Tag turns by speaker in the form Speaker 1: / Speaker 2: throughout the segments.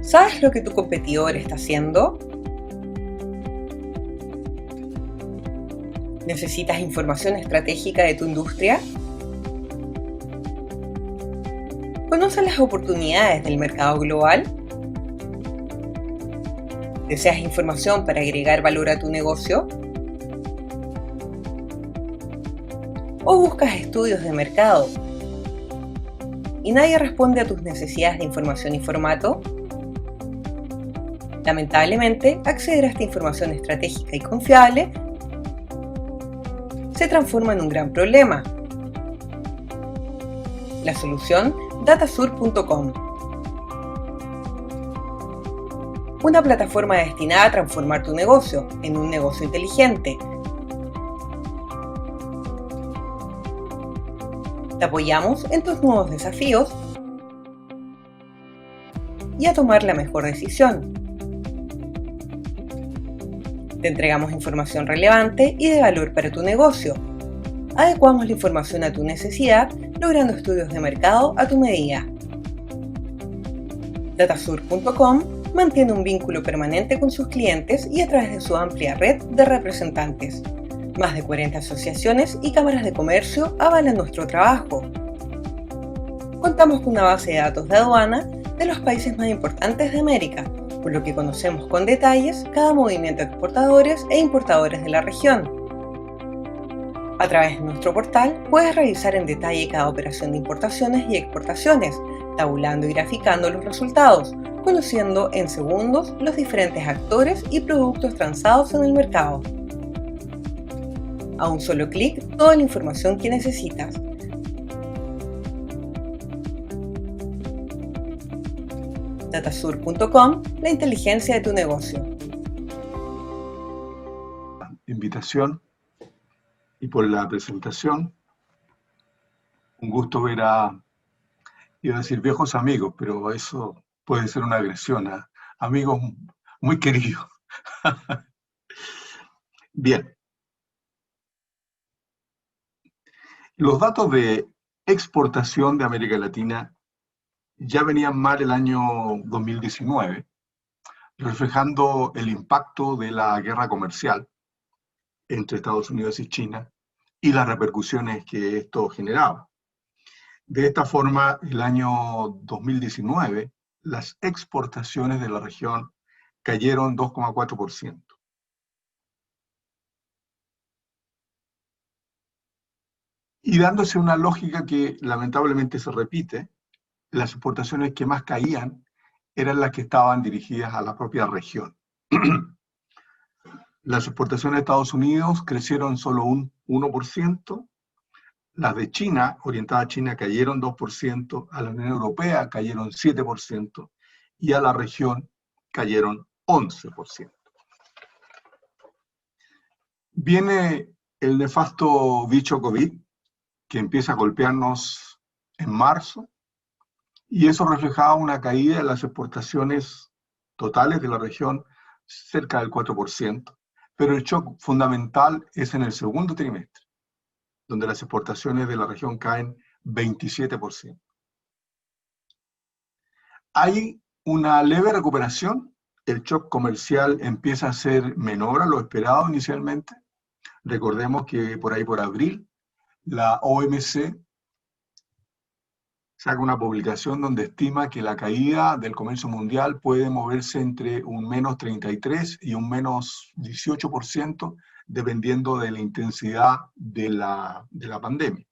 Speaker 1: ¿Sabes lo que tu competidor está haciendo? ¿Necesitas información estratégica de tu industria? ¿Conoces las oportunidades del mercado global? ¿Deseas información para agregar valor a tu negocio? ¿O buscas estudios de mercado y nadie responde a tus necesidades de información y formato? Lamentablemente, acceder a esta información estratégica y confiable se transforma en un gran problema. La solución, datasur.com. Una plataforma destinada a transformar tu negocio en un negocio inteligente. Te apoyamos en tus nuevos desafíos y a tomar la mejor decisión. Te entregamos información relevante y de valor para tu negocio. Adecuamos la información a tu necesidad, logrando estudios de mercado a tu medida. Datasur.com mantiene un vínculo permanente con sus clientes y a través de su amplia red de representantes. Más de 40 asociaciones y cámaras de comercio avalan nuestro trabajo. Contamos con una base de datos de aduana de los países más importantes de América, por lo que conocemos con detalles cada movimiento de exportadores e importadores de la región. A través de nuestro portal puedes revisar en detalle cada operación de importaciones y exportaciones, tabulando y graficando los resultados, conociendo en segundos los diferentes actores y productos transados en el mercado. A un solo clic, toda la información que necesitas. Datasur.com, la inteligencia de tu negocio.
Speaker 2: Invitación y por la presentación. Un gusto ver iba a decir viejos amigos, pero eso puede ser una agresión a amigos muy queridos. Bien. Los datos de exportación de América Latina ya venían mal el año 2019, reflejando el impacto de la guerra comercial entre Estados Unidos y China y las repercusiones que esto generaba. De esta forma, el año 2019, las exportaciones de la región cayeron 2,4%. Y dándose una lógica que lamentablemente se repite, las exportaciones que más caían eran las que estaban dirigidas a la propia región. Las exportaciones de Estados Unidos crecieron solo un 1%, las de China, orientadas a China, cayeron 2%, a la Unión Europea cayeron 7% y a la región cayeron 11%. Viene el nefasto bicho COVID, que empieza a golpearnos en marzo, y eso reflejaba una caída de las exportaciones totales de la región cerca del 4%, pero el shock fundamental es en el segundo trimestre, donde las exportaciones de la región caen 27%. Hay una leve recuperación, el shock comercial empieza a ser menor a lo esperado inicialmente. Recordemos que por ahí por abril, la OMC saca una publicación donde estima que la caída del comercio mundial puede moverse entre un menos 33 y un menos 18%, dependiendo de la intensidad de la pandemia.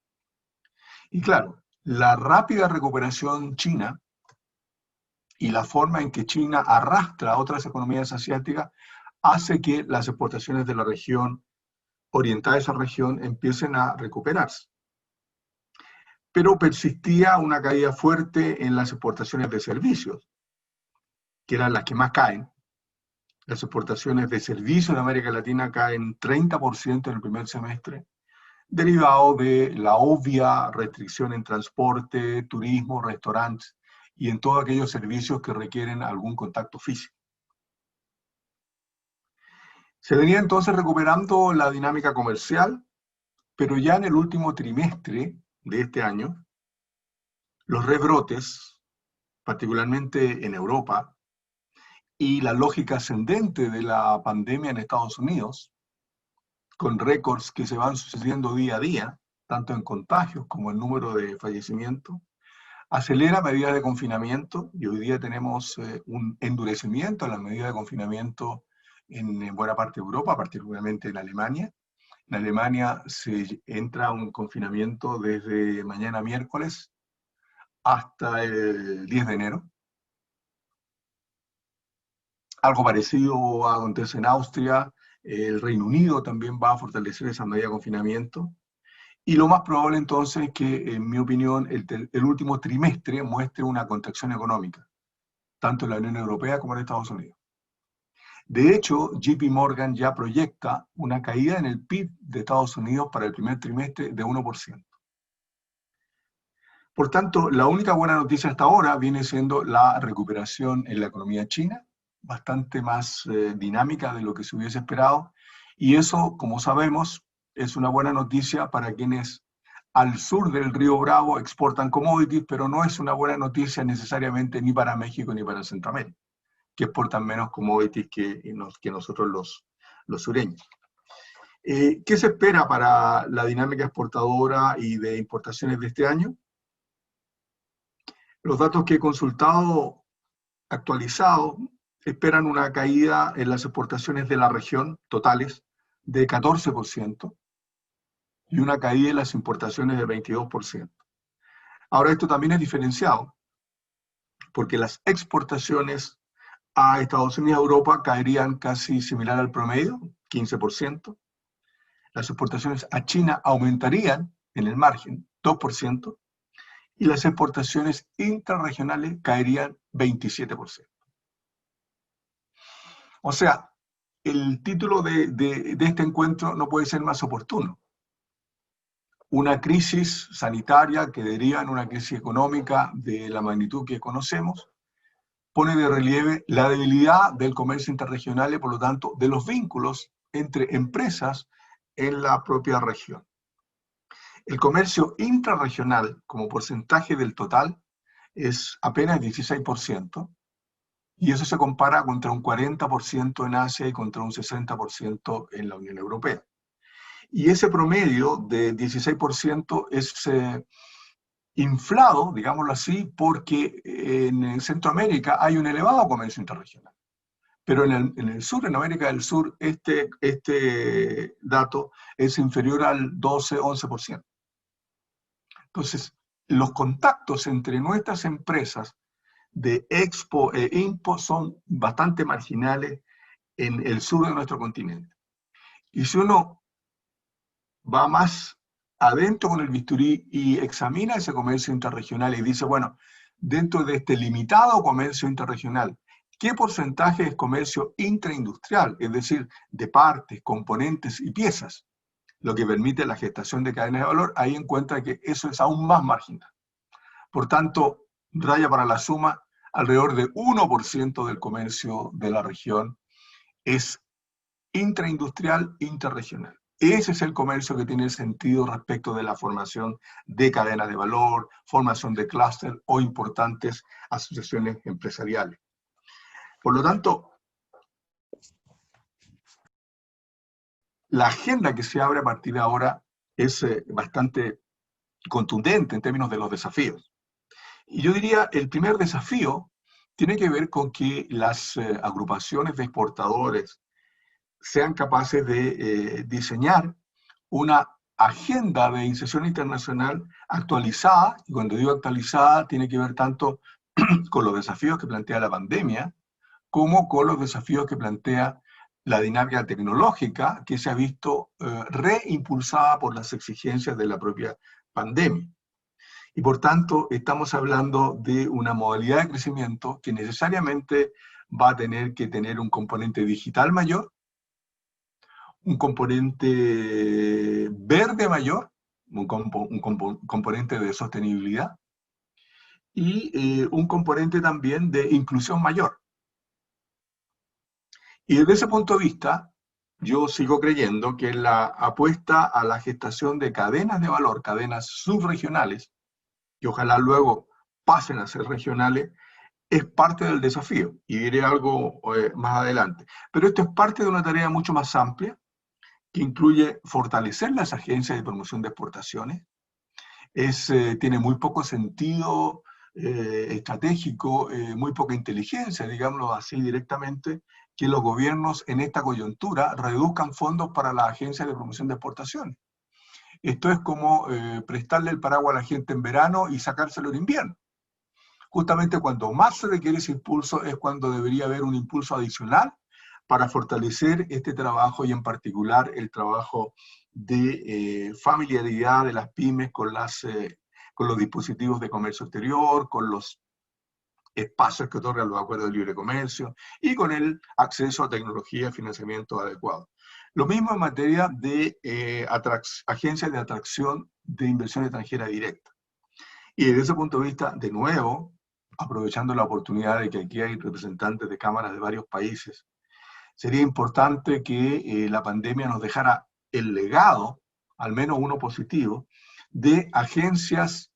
Speaker 2: Y claro, la rápida recuperación china y la forma en que China arrastra a otras economías asiáticas hace que las exportaciones de la región, orientadas a esa región, empiecen a recuperarse. Pero persistía una caída fuerte en las exportaciones de servicios, que eran las que más caen. Las exportaciones de servicios en América Latina caen 30% en el primer semestre, derivado de la obvia restricción en transporte, turismo, restaurantes y en todos aquellos servicios que requieren algún contacto físico. Se venía entonces recuperando la dinámica comercial, pero ya en el último trimestre de este año, los rebrotes, particularmente en Europa, y la lógica ascendente de la pandemia en Estados Unidos, con récords que se van sucediendo día a día, tanto en contagios como en número de fallecimientos, acelera medidas de confinamiento y hoy día tenemos un endurecimiento de las medidas de confinamiento en buena parte de Europa, particularmente en Alemania. En Alemania se entra a un confinamiento desde mañana miércoles hasta el 10 de enero. Algo parecido acontece en Austria. El Reino Unido también va a fortalecer esa medida de confinamiento. Y lo más probable entonces es que, en mi opinión, el último trimestre muestre una contracción económica, tanto en la Unión Europea como en Estados Unidos. De hecho, JP Morgan ya proyecta una caída en el PIB de Estados Unidos para el primer trimestre de 1%. Por tanto, la única buena noticia hasta ahora viene siendo la recuperación en la economía china, bastante más dinámica de lo que se hubiese esperado, y eso, como sabemos, es una buena noticia para quienes al sur del río Bravo exportan commodities, pero no es una buena noticia necesariamente ni para México ni para Centroamérica, que exportan menos commodities que nosotros los sureños. ¿Qué se espera para la dinámica exportadora y de importaciones de este año? Los datos que he consultado, actualizados, esperan una caída en las exportaciones de la región totales de 14% y una caída en las importaciones de 22%. Ahora, esto también es diferenciado, porque las exportaciones a Estados Unidos y Europa caerían casi similar al promedio, 15%. Las exportaciones a China aumentarían en el margen, 2%. Y las exportaciones intrarregionales caerían 27%. O sea, el título de este encuentro no puede ser más oportuno. Una crisis sanitaria que deriva en una crisis económica de la magnitud que conocemos, pone de relieve la debilidad del comercio interregional y, por lo tanto, de los vínculos entre empresas en la propia región. El comercio intrarregional, como porcentaje del total, es apenas 16%, y eso se compara contra un 40% en Asia y contra un 60% en la Unión Europea. Y ese promedio de 16% es inflado, digámoslo así, porque en Centroamérica hay un elevado comercio interregional. Pero en el sur, en América del Sur, este dato es inferior al 12-11%. Entonces, los contactos entre nuestras empresas de expo e impo son bastante marginales en el sur de nuestro continente. Y si uno va más adentro con el bisturí y examina ese comercio interregional y dice, bueno, dentro de este limitado comercio interregional, ¿qué porcentaje es comercio intraindustrial? Es decir, de partes, componentes y piezas, lo que permite la gestación de cadenas de valor. Ahí encuentra que eso es aún más marginal. Por tanto, raya para la suma, alrededor de 1% del comercio de la región es intraindustrial, intrarregional. Ese es el comercio que tiene sentido respecto de la formación de cadenas de valor, formación de clúster o importantes asociaciones empresariales. Por lo tanto, la agenda que se abre a partir de ahora es bastante contundente en términos de los desafíos. Y yo diría, el primer desafío tiene que ver con que las agrupaciones de exportadores sean capaces de diseñar una agenda de inserción internacional actualizada, y cuando digo actualizada tiene que ver tanto con los desafíos que plantea la pandemia, como con los desafíos que plantea la dinámica tecnológica que se ha visto reimpulsada por las exigencias de la propia pandemia. Y por tanto, estamos hablando de una modalidad de crecimiento que necesariamente va a tener que tener un componente digital mayor, un componente verde mayor, un componente de sostenibilidad, y un componente también de inclusión mayor. Y desde ese punto de vista, yo sigo creyendo que la apuesta a la gestación de cadenas de valor, cadenas subregionales, y ojalá luego pasen a ser regionales, es parte del desafío, y diré algo más adelante. Pero esto es parte de una tarea mucho más amplia, que incluye fortalecer las agencias de promoción de exportaciones. Tiene muy poco sentido estratégico, muy poca inteligencia, digámoslo así directamente, que los gobiernos en esta coyuntura reduzcan fondos para las agencias de promoción de exportaciones. Esto es como prestarle el paraguas a la gente en verano y sacárselo en invierno. Justamente cuando más se requiere ese impulso es cuando debería haber un impulso adicional para fortalecer este trabajo, y en particular el trabajo de familiaridad de las pymes con los dispositivos de comercio exterior, con los espacios que otorgan los acuerdos de libre comercio y con el acceso a tecnología y financiamiento adecuado. Lo mismo en materia de agencias de atracción de inversión extranjera directa. Y desde ese punto de vista, de nuevo, aprovechando la oportunidad de que aquí hay representantes de cámaras de varios países, sería importante que la pandemia nos dejara el legado, al menos uno positivo, de agencias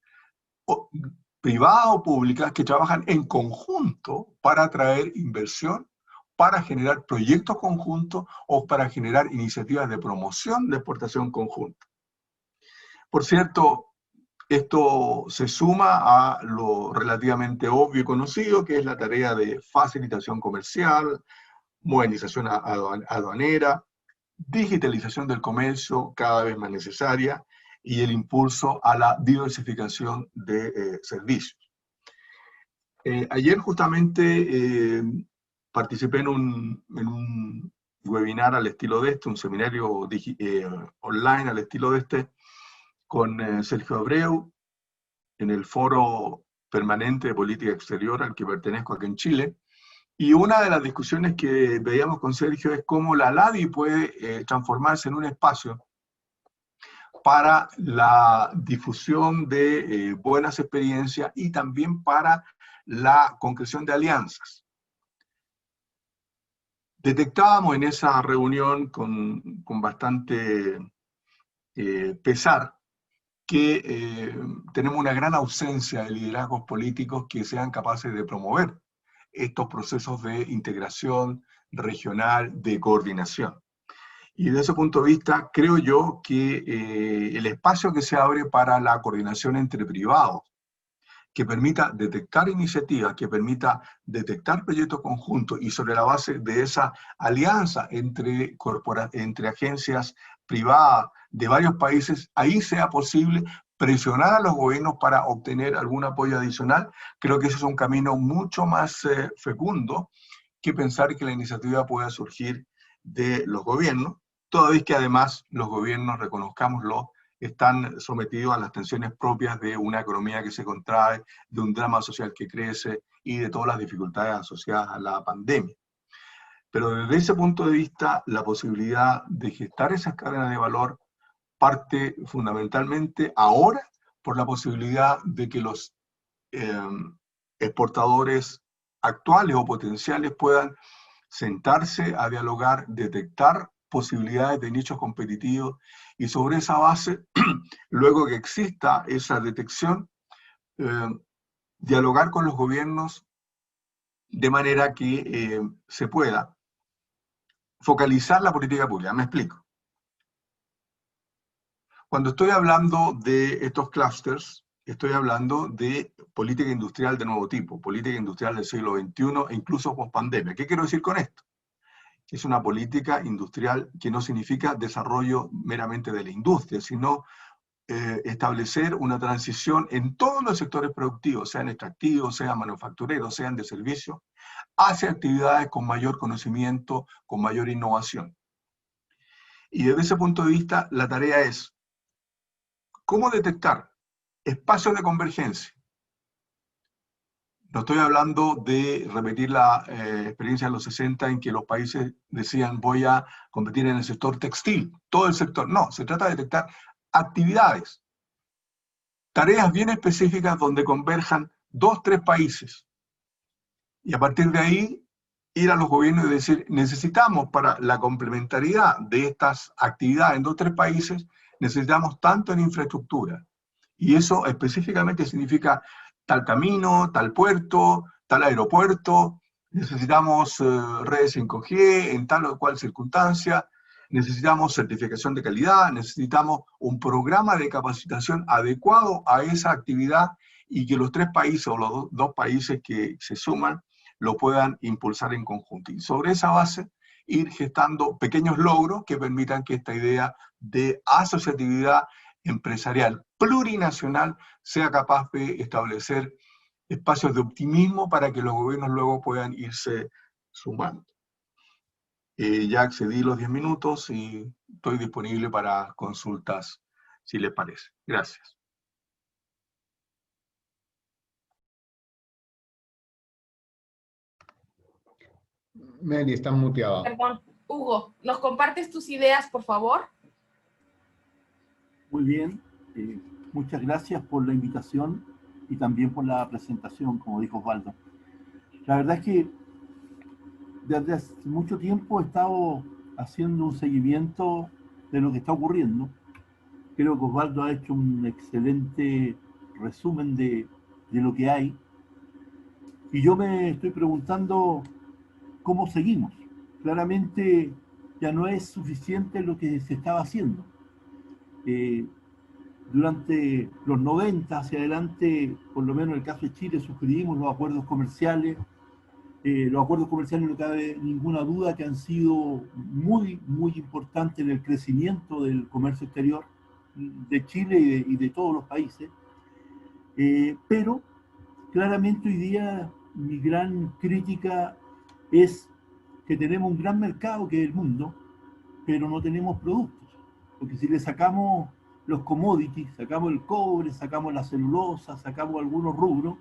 Speaker 2: privadas o públicas que trabajan en conjunto para atraer inversión, para generar proyectos conjuntos o para generar iniciativas de promoción de exportación conjunta. Por cierto, esto se suma a lo relativamente obvio y conocido, que es la tarea de facilitación comercial, modernización aduanera, digitalización del comercio cada vez más necesaria, y el impulso a la diversificación de servicios. Ayer justamente participé en un webinar al estilo de este, un seminario online al estilo de este, con Sergio Abreu, en el Foro Permanente de Política Exterior al que pertenezco aquí en Chile. Y una de las discusiones que veíamos con Sergio es cómo la LADI puede transformarse en un espacio para la difusión de buenas experiencias y también para la concreción de alianzas. Detectábamos en esa reunión con bastante pesar que tenemos una gran ausencia de liderazgos políticos que sean capaces de promover estos procesos de integración regional, de coordinación. Y desde ese punto de vista, creo yo que el espacio que se abre para la coordinación entre privados, que permita detectar iniciativas, que permita detectar proyectos conjuntos, y sobre la base de esa alianza entre agencias privadas de varios países, ahí sea posible presionar a los gobiernos para obtener algún apoyo adicional. Creo que ese es un camino mucho más fecundo que pensar que la iniciativa pueda surgir de los gobiernos, toda vez que además los gobiernos, reconozcámoslo, están sometidos a las tensiones propias de una economía que se contrae, de un drama social que crece y de todas las dificultades asociadas a la pandemia. Pero desde ese punto de vista, la posibilidad de gestar esas cadenas de valor parte fundamentalmente ahora por la posibilidad de que los exportadores actuales o potenciales puedan sentarse a dialogar, detectar posibilidades de nichos competitivos, y sobre esa base, luego que exista esa detección, dialogar con los gobiernos de manera que se pueda focalizar la política pública. Me explico. Cuando estoy hablando de estos clústeres, estoy hablando de política industrial de nuevo tipo, política industrial del siglo XXI e incluso post-pandemia. ¿Qué quiero decir con esto? Es una política industrial que no significa desarrollo meramente de la industria, sino establecer una transición en todos los sectores productivos, sean extractivos, sean manufactureros, sean de servicio, hacia actividades con mayor conocimiento, con mayor innovación. Y desde ese punto de vista, la tarea es cómo detectar espacios de convergencia. No estoy hablando de repetir la experiencia de los 60 en que los países decían voy a competir en el sector textil, todo el sector. No, se trata de detectar actividades, tareas bien específicas donde converjan 2, 3 países. Y a partir de ahí, ir a los gobiernos y decir, necesitamos para la complementariedad de estas actividades en 2, 3 países, necesitamos tanto en infraestructura. Y eso específicamente significa tal camino, tal puerto, tal aeropuerto, necesitamos redes 5G en tal o cual circunstancia, necesitamos certificación de calidad, necesitamos un programa de capacitación adecuado a esa actividad y que los tres países o los dos países que se suman lo puedan impulsar en conjunto. Y sobre esa base, ir gestando pequeños logros que permitan que esta idea de asociatividad empresarial plurinacional sea capaz de establecer espacios de optimismo para que los gobiernos luego puedan irse sumando. Ya accedí los 10 minutos y estoy disponible para consultas, si les parece. Gracias.
Speaker 3: Mary, está muteado.
Speaker 4: Perdón. Hugo, ¿nos compartes tus ideas, por favor?
Speaker 5: Muy bien. Muchas gracias por la invitación y también por la presentación, como dijo Osvaldo. La verdad es que desde hace mucho tiempo he estado haciendo un seguimiento de lo que está ocurriendo. Creo que Osvaldo ha hecho un excelente resumen de lo que hay. Y yo me estoy preguntando cómo seguimos. Claramente ya no es suficiente lo que se estaba haciendo. Durante los 90 hacia adelante, por lo menos en el caso de Chile, suscribimos los acuerdos comerciales. Los acuerdos comerciales, no cabe ninguna duda que han sido muy, muy importantes en el crecimiento del comercio exterior de Chile y de todos los países. Pero claramente hoy día mi gran crítica es que tenemos un gran mercado que es el mundo, pero no tenemos productos. Porque si le sacamos los commodities, sacamos el cobre, sacamos la celulosa, sacamos algunos rubros,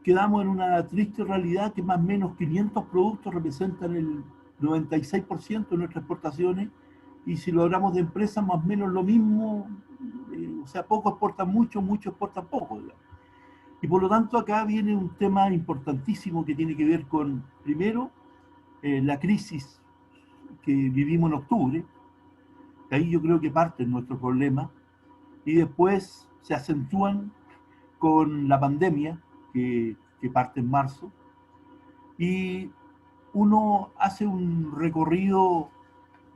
Speaker 5: quedamos en una triste realidad que más o menos 500 productos representan el 96% de nuestras exportaciones, y si lo hablamos de empresas, más o menos lo mismo, o sea, poco exportan mucho, mucho exportan poco, digamos. Y por lo tanto acá viene un tema importantísimo que tiene que ver con, primero, la crisis que vivimos en octubre, que ahí yo creo que parte nuestro problema, y después se acentúan con la pandemia, que parte en marzo, y uno hace un recorrido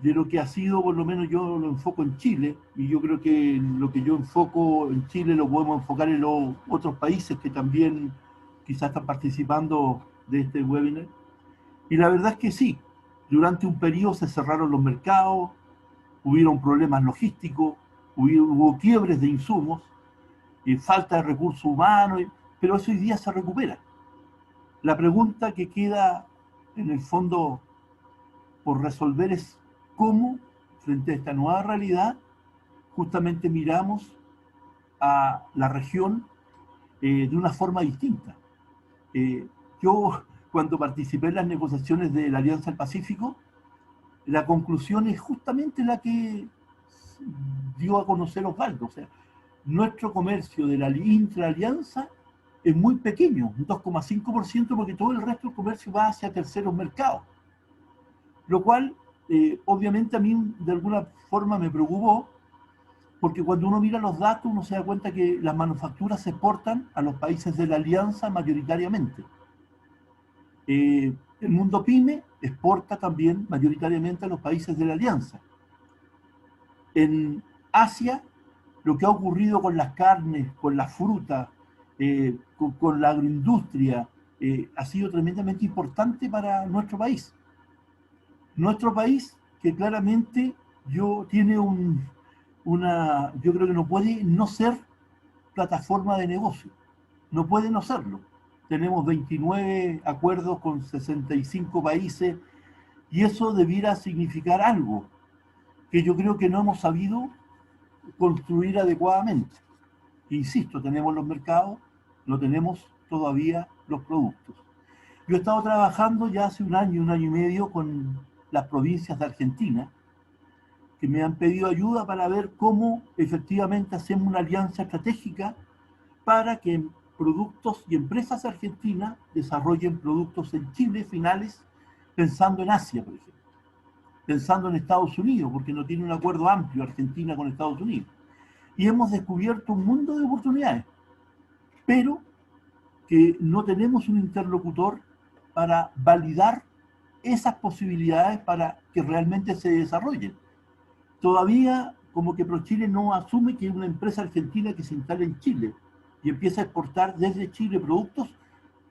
Speaker 5: de lo que ha sido, por lo menos yo lo enfoco en Chile, y yo creo que lo que yo enfoco en Chile lo podemos enfocar en los otros países que también quizás están participando de este webinar. Y la verdad es que sí, durante un periodo se cerraron los mercados, hubieron problemas logísticos, hubo quiebres de insumos, falta de recursos humanos, pero eso hoy día se recupera. La pregunta que queda en el fondo por resolver es cómo, frente a esta nueva realidad, justamente miramos a la región de una forma distinta. Yo, cuando participé en las negociaciones de la Alianza del Pacífico, la conclusión es justamente la que dio a conocer Osvaldo. O sea, nuestro comercio de la intraalianza es muy pequeño, un 2,5%, porque todo el resto del comercio va hacia terceros mercados. Lo cual, obviamente, a mí de alguna forma me preocupó, porque cuando uno mira los datos, uno se da cuenta que las manufacturas se exportan a los países de la alianza mayoritariamente. El mundo PYME exporta también mayoritariamente a los países de la alianza. En Asia, lo que ha ocurrido con las carnes, con la fruta, con la agroindustria, ha sido tremendamente importante para nuestro país. Nuestro país, que claramente tiene yo creo que no puede no ser plataforma de negocio. No puede no serlo. Tenemos 29 acuerdos con 65 países, y eso debiera significar algo que yo creo que no hemos sabido construir adecuadamente. Insisto, tenemos los mercados, no tenemos todavía los productos. Yo he estado trabajando ya hace un año y medio con las provincias de Argentina, que me han pedido ayuda para ver cómo efectivamente hacemos una alianza estratégica para que productos y empresas argentinas desarrollen productos en Chile finales, pensando en Asia, por ejemplo, pensando en Estados Unidos, porque no tiene un acuerdo amplio Argentina con Estados Unidos. Y hemos descubierto un mundo de oportunidades, pero que no tenemos un interlocutor para validar esas posibilidades para que realmente se desarrollen. Todavía como que ProChile no asume que una empresa argentina que se instale en Chile y empieza a exportar desde Chile productos,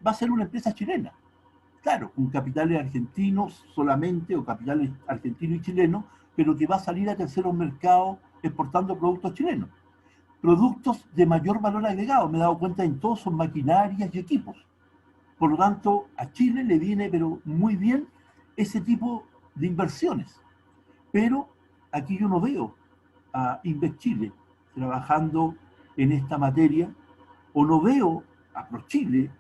Speaker 5: va a ser una empresa chilena. Claro, con capitales argentinos solamente, o capitales argentinos y chilenos, pero que va a salir a terceros mercados exportando productos chilenos. Productos de mayor valor agregado, me he dado cuenta en todos son maquinarias y equipos. Por lo tanto, a Chile le viene pero muy bien ese tipo de inversiones. Pero aquí yo no veo a InvestChile trabajando en esta materia, o no veo a ProChile,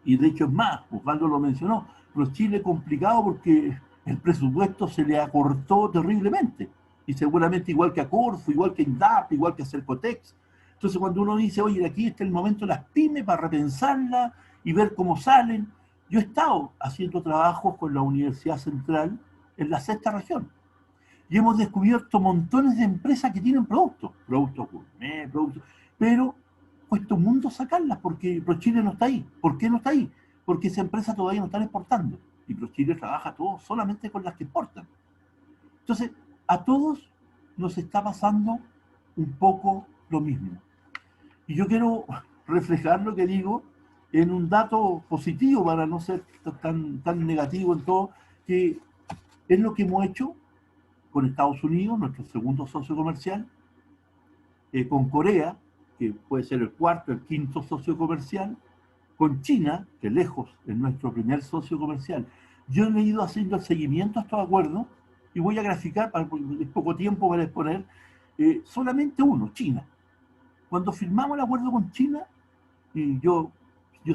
Speaker 5: y de hecho es más, Osvaldo lo mencionó, ProChile complicado porque el presupuesto se le acortó terriblemente, y seguramente igual que a Corfo, igual que INDAP, igual que a Cercotex. Entonces cuando uno dice, oye, aquí está el momento de las pymes para repensarlas y ver cómo salen, yo he estado haciendo trabajos con la Universidad Central en la sexta región, y hemos descubierto montones de empresas que tienen productos gourmet, pero cuesta un mundo sacarlas porque ProChile no está ahí. ¿Por qué no está ahí? Porque esa empresa todavía no está exportando, y ProChile trabaja todo solamente con las que exportan. Entonces, a todos nos está pasando un poco lo mismo. Y yo quiero reflejar lo que digo en un dato positivo para no ser tan negativo en todo, que es lo que hemos hecho con Estados Unidos, nuestro segundo socio comercial, con Corea, que puede ser el cuarto, el quinto socio comercial, con China, que lejos es nuestro primer socio comercial. Yo he ido haciendo el seguimiento a estos acuerdos y voy a graficar, porque es poco tiempo para exponer, solamente uno, China. Cuando firmamos el acuerdo con China, y yo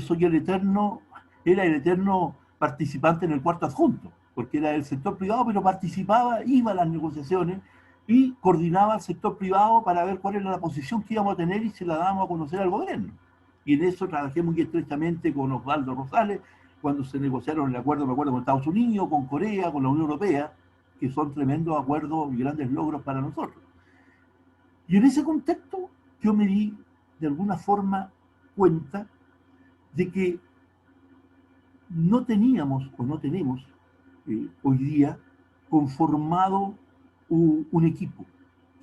Speaker 5: soy era el eterno participante en el cuarto adjunto, porque era del sector privado, pero participaba, iba a las negociaciones y coordinaba al sector privado para ver cuál era la posición que íbamos a tener y se la dábamos a conocer al gobierno. Y en eso trabajé muy estrechamente con Osvaldo Rosales, cuando se negociaron el acuerdo, me acuerdo, con Estados Unidos, con Corea, con la Unión Europea, que son tremendos acuerdos y grandes logros para nosotros. Y en ese contexto yo me di, de alguna forma, cuenta de que no teníamos, o no tenemos, hoy día, conformado un equipo.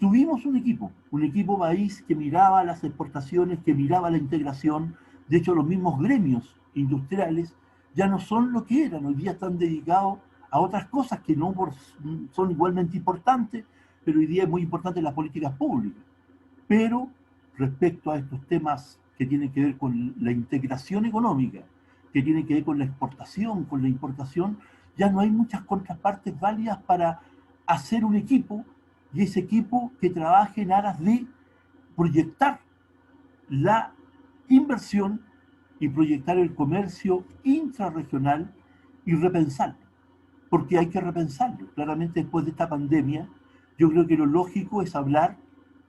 Speaker 5: Tuvimos un equipo país que miraba las exportaciones, que miraba la integración. De hecho, los mismos gremios industriales ya no son lo que eran, hoy día están dedicados a otras cosas que no son igualmente importantes, pero hoy día es muy importante las políticas públicas. Pero respecto a estos temas que tienen que ver con la integración económica, que tienen que ver con la exportación, con la importación, ya no hay muchas contrapartes válidas para hacer un equipo, y ese equipo que trabaje en aras de proyectar la inversión y proyectar el comercio intrarregional y repensarlo, porque hay que repensarlo. Claramente después de esta pandemia, yo creo que lo lógico es hablar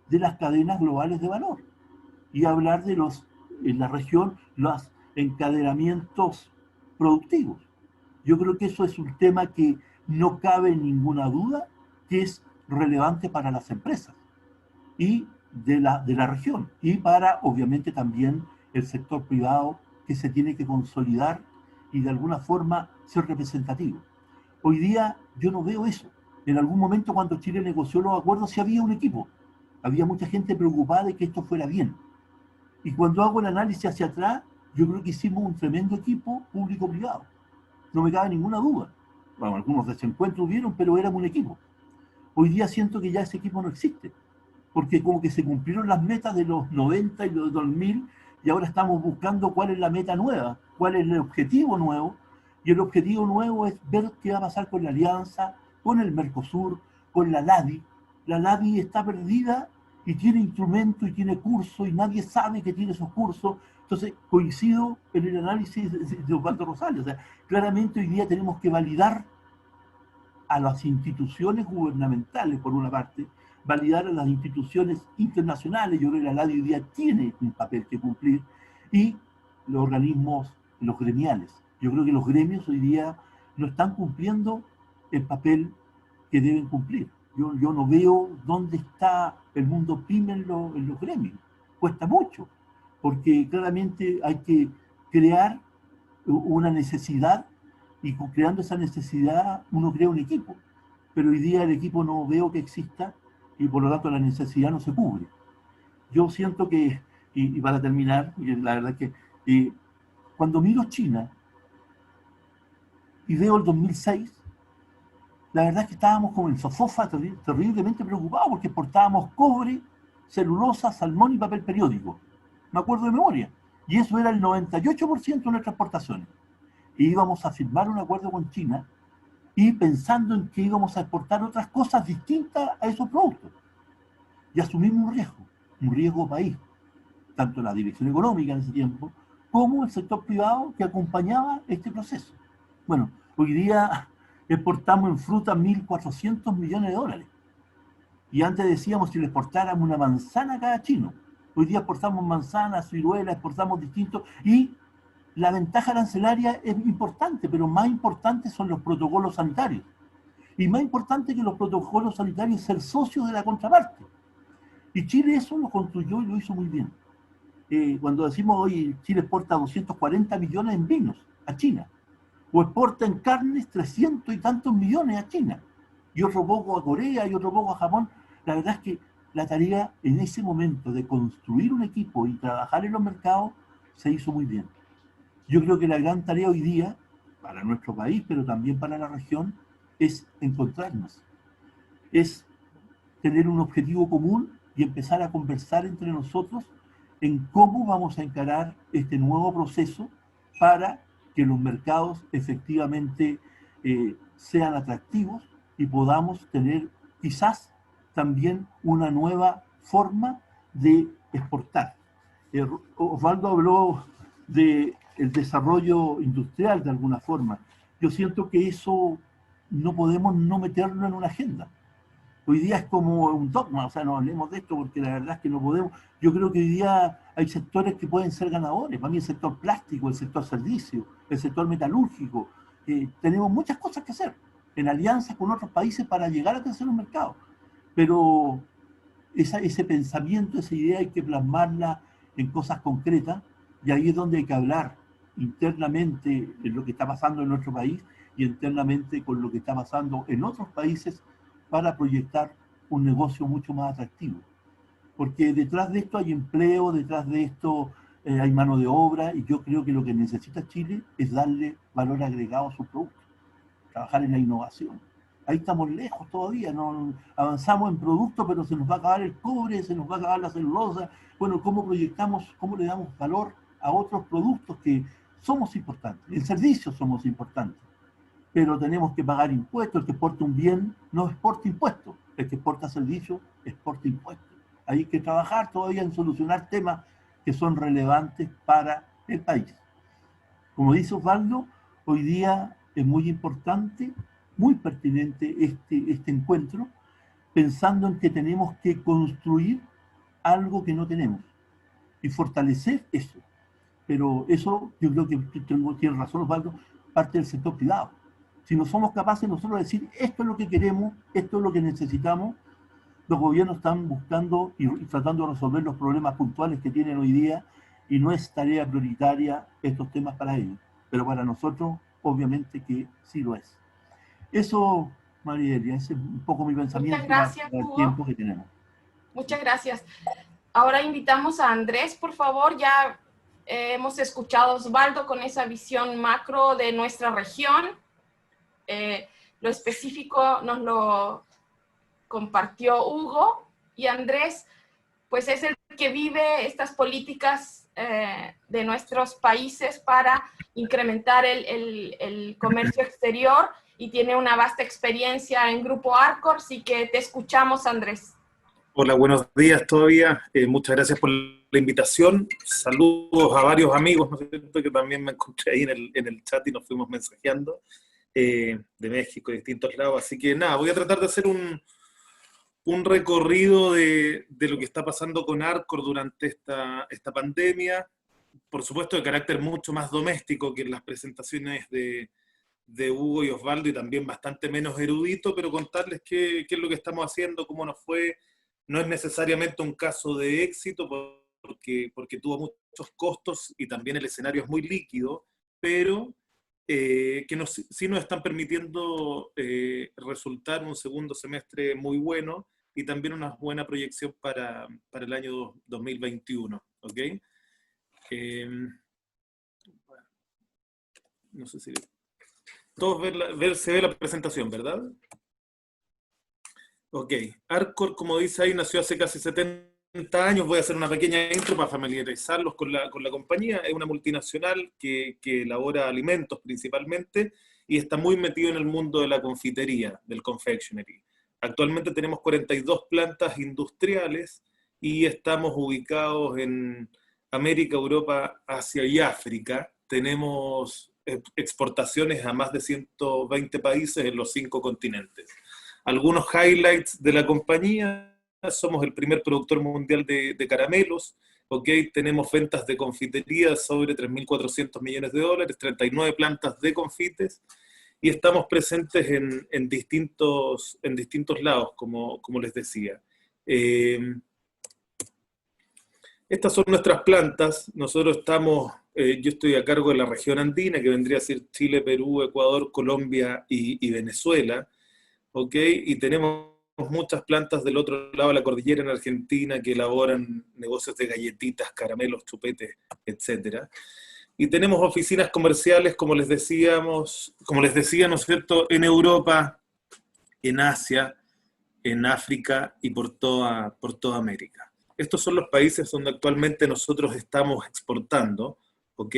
Speaker 5: de las cadenas globales de valor y hablar de en la región, los encadenamientos productivos. Yo creo que eso es un tema que no cabe ninguna duda que es relevante para las empresas y de la región, y para, obviamente, también el sector privado, que se tiene que consolidar y de alguna forma ser representativo. Hoy día yo no veo eso. En algún momento, cuando Chile negoció los acuerdos, sí había un equipo. Había mucha gente preocupada de que esto fuera bien. Y cuando hago el análisis hacia atrás, yo creo que hicimos un tremendo equipo público-privado. No me cabe ninguna duda. Bueno, algunos desencuentros hubieron, pero éramos un equipo. Hoy día siento que ya ese equipo no existe, porque como que se cumplieron las metas de los 90 y los 2000, y ahora estamos buscando cuál es la meta nueva, cuál es el objetivo nuevo, y el objetivo nuevo es ver qué va a pasar con la alianza, con el Mercosur, con la LADI. La LADI está perdida y tiene instrumentos y tiene cursos, y nadie sabe que tiene esos cursos. Entonces coincido en el análisis de Osvaldo Rosales. O sea, claramente hoy día tenemos que validar a las instituciones gubernamentales, por una parte, validar a las instituciones internacionales. Yo creo que la LADI hoy día tiene un papel que cumplir, y los organismos, los gremiales. Yo creo que los gremios hoy día no están cumpliendo el papel que deben cumplir. Yo no veo dónde está el mundo pyme en los gremios. Cuesta mucho, porque claramente hay que crear una necesidad, y creando esa necesidad uno crea un equipo. Pero hoy día el equipo no veo que exista y por lo tanto la necesidad no se cubre. Yo siento que, y para terminar, y la verdad es que cuando miro China y veo el 2006, la verdad es que estábamos como en sofofa terriblemente preocupados porque exportábamos cobre, celulosa, salmón y papel periódico. Me acuerdo de memoria. Y eso era el 98% de nuestras exportaciones. Y íbamos a firmar un acuerdo con China y pensando en que íbamos a exportar otras cosas distintas a esos productos. Y asumimos un riesgo país, tanto la dirección económica en ese tiempo, como el sector privado que acompañaba este proceso. Bueno, hoy día exportamos en fruta 1.400 millones de dólares. Y antes decíamos si le exportáramos una manzana a cada chino. Hoy día exportamos manzanas, ciruelas, exportamos distintos. Y la ventaja arancelaria es importante, pero más importante son los protocolos sanitarios. Y más importante que los protocolos sanitarios es ser socio de la contraparte. Y Chile eso lo construyó y lo hizo muy bien. Cuando decimos hoy Chile exporta 240 millones en vinos a China, o exporta en carnes 300 y tantos millones a China, y otro poco a Corea y otro poco a Japón, la verdad es que la tarea en ese momento de construir un equipo y trabajar en los mercados se hizo muy bien. Yo creo que la gran tarea hoy día, para nuestro país, pero también para la región, es encontrarnos, es tener un objetivo común y empezar a conversar entre nosotros en cómo vamos a encarar este nuevo proceso para que los mercados efectivamente sean atractivos y podamos tener quizás también una nueva forma de exportar. Osvaldo habló del desarrollo industrial de alguna forma. Yo siento que eso no podemos no meterlo en una agenda. Hoy día es como un dogma, o sea, no hablemos de esto porque la verdad es que no podemos. Yo creo que hoy día hay sectores que pueden ser ganadores. Para mí el sector plástico, el sector servicio, el sector metalúrgico. Tenemos muchas cosas que hacer en alianzas con otros países para llegar a crecer un mercado. Pero ese pensamiento, esa idea hay que plasmarla en cosas concretas y ahí es donde hay que hablar internamente en lo que está pasando en nuestro país y internamente con lo que está pasando en otros países para proyectar un negocio mucho más atractivo. Porque detrás de esto hay empleo, detrás de esto hay mano de obra, y yo creo que lo que necesita Chile es darle valor agregado a sus productos, trabajar en la innovación. Ahí estamos lejos todavía, no avanzamos en productos, pero se nos va a acabar el cobre, se nos va a acabar la celulosa. Bueno, ¿cómo proyectamos, cómo le damos valor a otros productos que somos importantes? En servicios somos importantes. Pero tenemos que pagar impuestos. El que exporta un bien no exporta impuestos, el que exporta servicios exporta impuestos. Hay que trabajar todavía en solucionar temas que son relevantes para el país. Como dice Osvaldo, hoy día es muy importante, muy pertinente este encuentro, pensando en que tenemos que construir algo que no tenemos y fortalecer eso. Pero eso, yo creo que tiene razón Osvaldo, parte del sector privado. Si no somos capaces nosotros de decir esto es lo que queremos, esto es lo que necesitamos, los gobiernos están buscando y tratando de resolver los problemas puntuales que tienen hoy día y no es tarea prioritaria estos temas para ellos. Pero para nosotros, obviamente que sí lo es. Eso, Mariela, ese es un poco mi pensamiento.
Speaker 4: Muchas gracias,
Speaker 5: para el tiempo que tenemos.
Speaker 4: Muchas gracias. Ahora invitamos a Andrés, por favor. Ya hemos escuchado a Osvaldo con esa visión macro de nuestra región. Lo específico nos lo compartió Hugo, y Andrés pues es el que vive estas políticas de nuestros países para incrementar el comercio exterior y tiene una vasta experiencia en Grupo Arcor, así que te escuchamos, Andrés.
Speaker 6: Hola, buenos días todavía. Muchas gracias por la invitación. Saludos a varios amigos, ¿no es cierto?, que también me encontré ahí en el chat y nos fuimos mensajeando de México, de distintos lados. Así que nada, voy a tratar de hacer un recorrido de lo que está pasando con Arcor durante esta pandemia. Por supuesto, de carácter mucho más doméstico que en las presentaciones de Hugo y Osvaldo, y también bastante menos erudito, pero contarles qué es lo que estamos haciendo, cómo nos fue. No es necesariamente un caso de éxito, porque porque tuvo muchos costos y también el escenario es muy líquido, pero que sí nos están permitiendo resultar un segundo semestre muy bueno y también una buena proyección para el año 2021. ¿Ok? No sé si... Todos se ve la presentación, ¿verdad? Ok. Arcor, como dice ahí, nació hace casi 70 años. Voy a hacer una pequeña intro para familiarizarlos con la compañía. Es una multinacional que elabora alimentos principalmente y está muy metido en el mundo de la confitería, del confectionery. Actualmente tenemos 42 plantas industriales y estamos ubicados en América, Europa, Asia y África. Tenemos exportaciones a más de 120 países en los 5 continentes. Algunos highlights de la compañía: somos el primer productor mundial de caramelos, ¿okay? Tenemos ventas de confitería sobre 3.400 millones de dólares, 39 plantas de confites, y estamos presentes en distintos lados, como les decía. Estas son nuestras plantas. Nosotros estamos, yo estoy a cargo de la región andina, que vendría a ser Chile, Perú, Ecuador, Colombia y Venezuela. ¿Ok? Y tenemos muchas plantas del otro lado de la cordillera en Argentina que elaboran negocios de galletitas, caramelos, chupetes, etc. Y tenemos oficinas comerciales, como les decía, ¿no es cierto?, en Europa, en Asia, en África y por toda América. Estos son los países donde actualmente nosotros estamos exportando, ¿ok?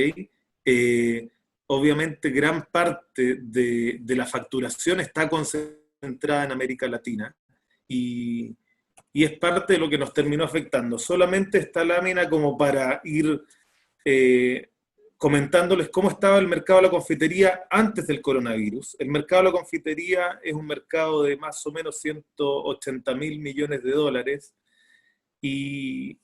Speaker 6: Obviamente gran parte de la facturación está concentrada en América Latina y es parte de lo que nos terminó afectando. Solamente esta lámina como para ir comentándoles cómo estaba el mercado de la confitería antes del coronavirus. El mercado de la confitería es un mercado de más o menos 180.000 millones de dólares y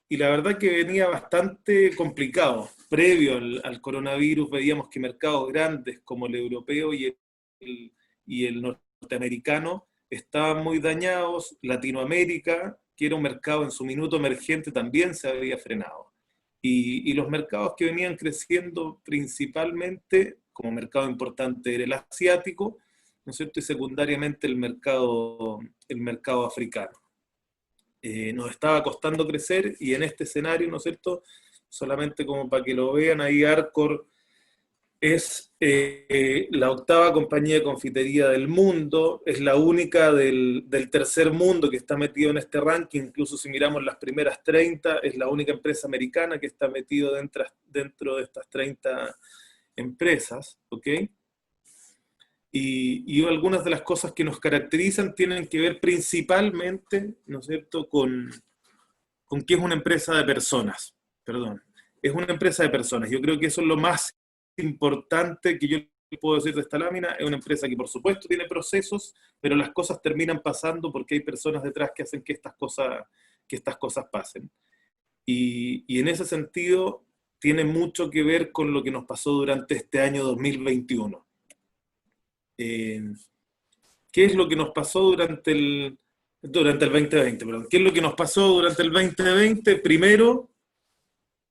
Speaker 6: la verdad que venía bastante complicado. Previo al coronavirus veíamos que mercados grandes como el europeo y el norteamericano estaban muy dañados. Latinoamérica, que era un mercado en su minuto emergente, también se había frenado. Y los mercados que venían creciendo principalmente, como mercado importante, era el asiático, ¿no es cierto?, y secundariamente el mercado africano. Nos estaba costando crecer, y en este escenario, ¿no es cierto?, solamente como para que lo vean, ahí Arcor es la 8ª compañía de confitería del mundo, es la única del tercer mundo que está metido en este ranking. Incluso si miramos las primeras 30, es la única empresa americana que está metido dentro de estas 30 empresas, ¿ok? Y algunas de las cosas que nos caracterizan tienen que ver principalmente, ¿no es cierto?, con que es una empresa de personas, es una empresa de personas. Yo creo que eso es lo más importante que yo puedo decir de esta lámina. Es una empresa que por supuesto tiene procesos, pero las cosas terminan pasando porque hay personas detrás que hacen que estas cosas pasen. Y en ese sentido tiene mucho que ver con lo que nos pasó durante este año 2021. ¿Qué es lo que nos pasó durante el 2020? Perdón. ¿Qué es lo que nos pasó durante el 2020? Primero,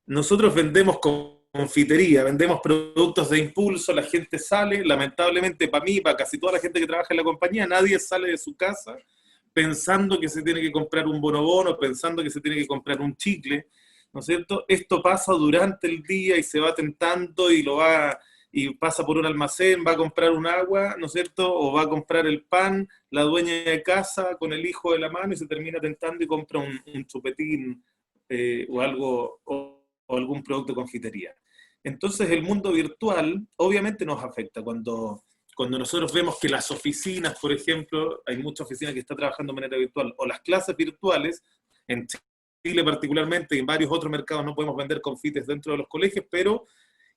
Speaker 6: nosotros vendemos confitería, vendemos productos de impulso, la gente sale, lamentablemente para mí, para casi toda la gente que trabaja en la compañía, nadie sale de su casa pensando que se tiene que comprar un bonobono, pensando que se tiene que comprar un chicle, ¿no es cierto? Esto pasa durante el día y se va tentando y pasa por un almacén, va a comprar un agua, ¿no es cierto?, o va a comprar el pan, la dueña de casa con el hijo de la mano, y se termina tentando y compra un chupetín o algo, o algún producto de confitería. Entonces el mundo virtual obviamente nos afecta. Cuando nosotros vemos que las oficinas, por ejemplo, hay muchas oficinas que están trabajando de manera virtual, o las clases virtuales, en Chile particularmente y en varios otros mercados no podemos vender confites dentro de los colegios, pero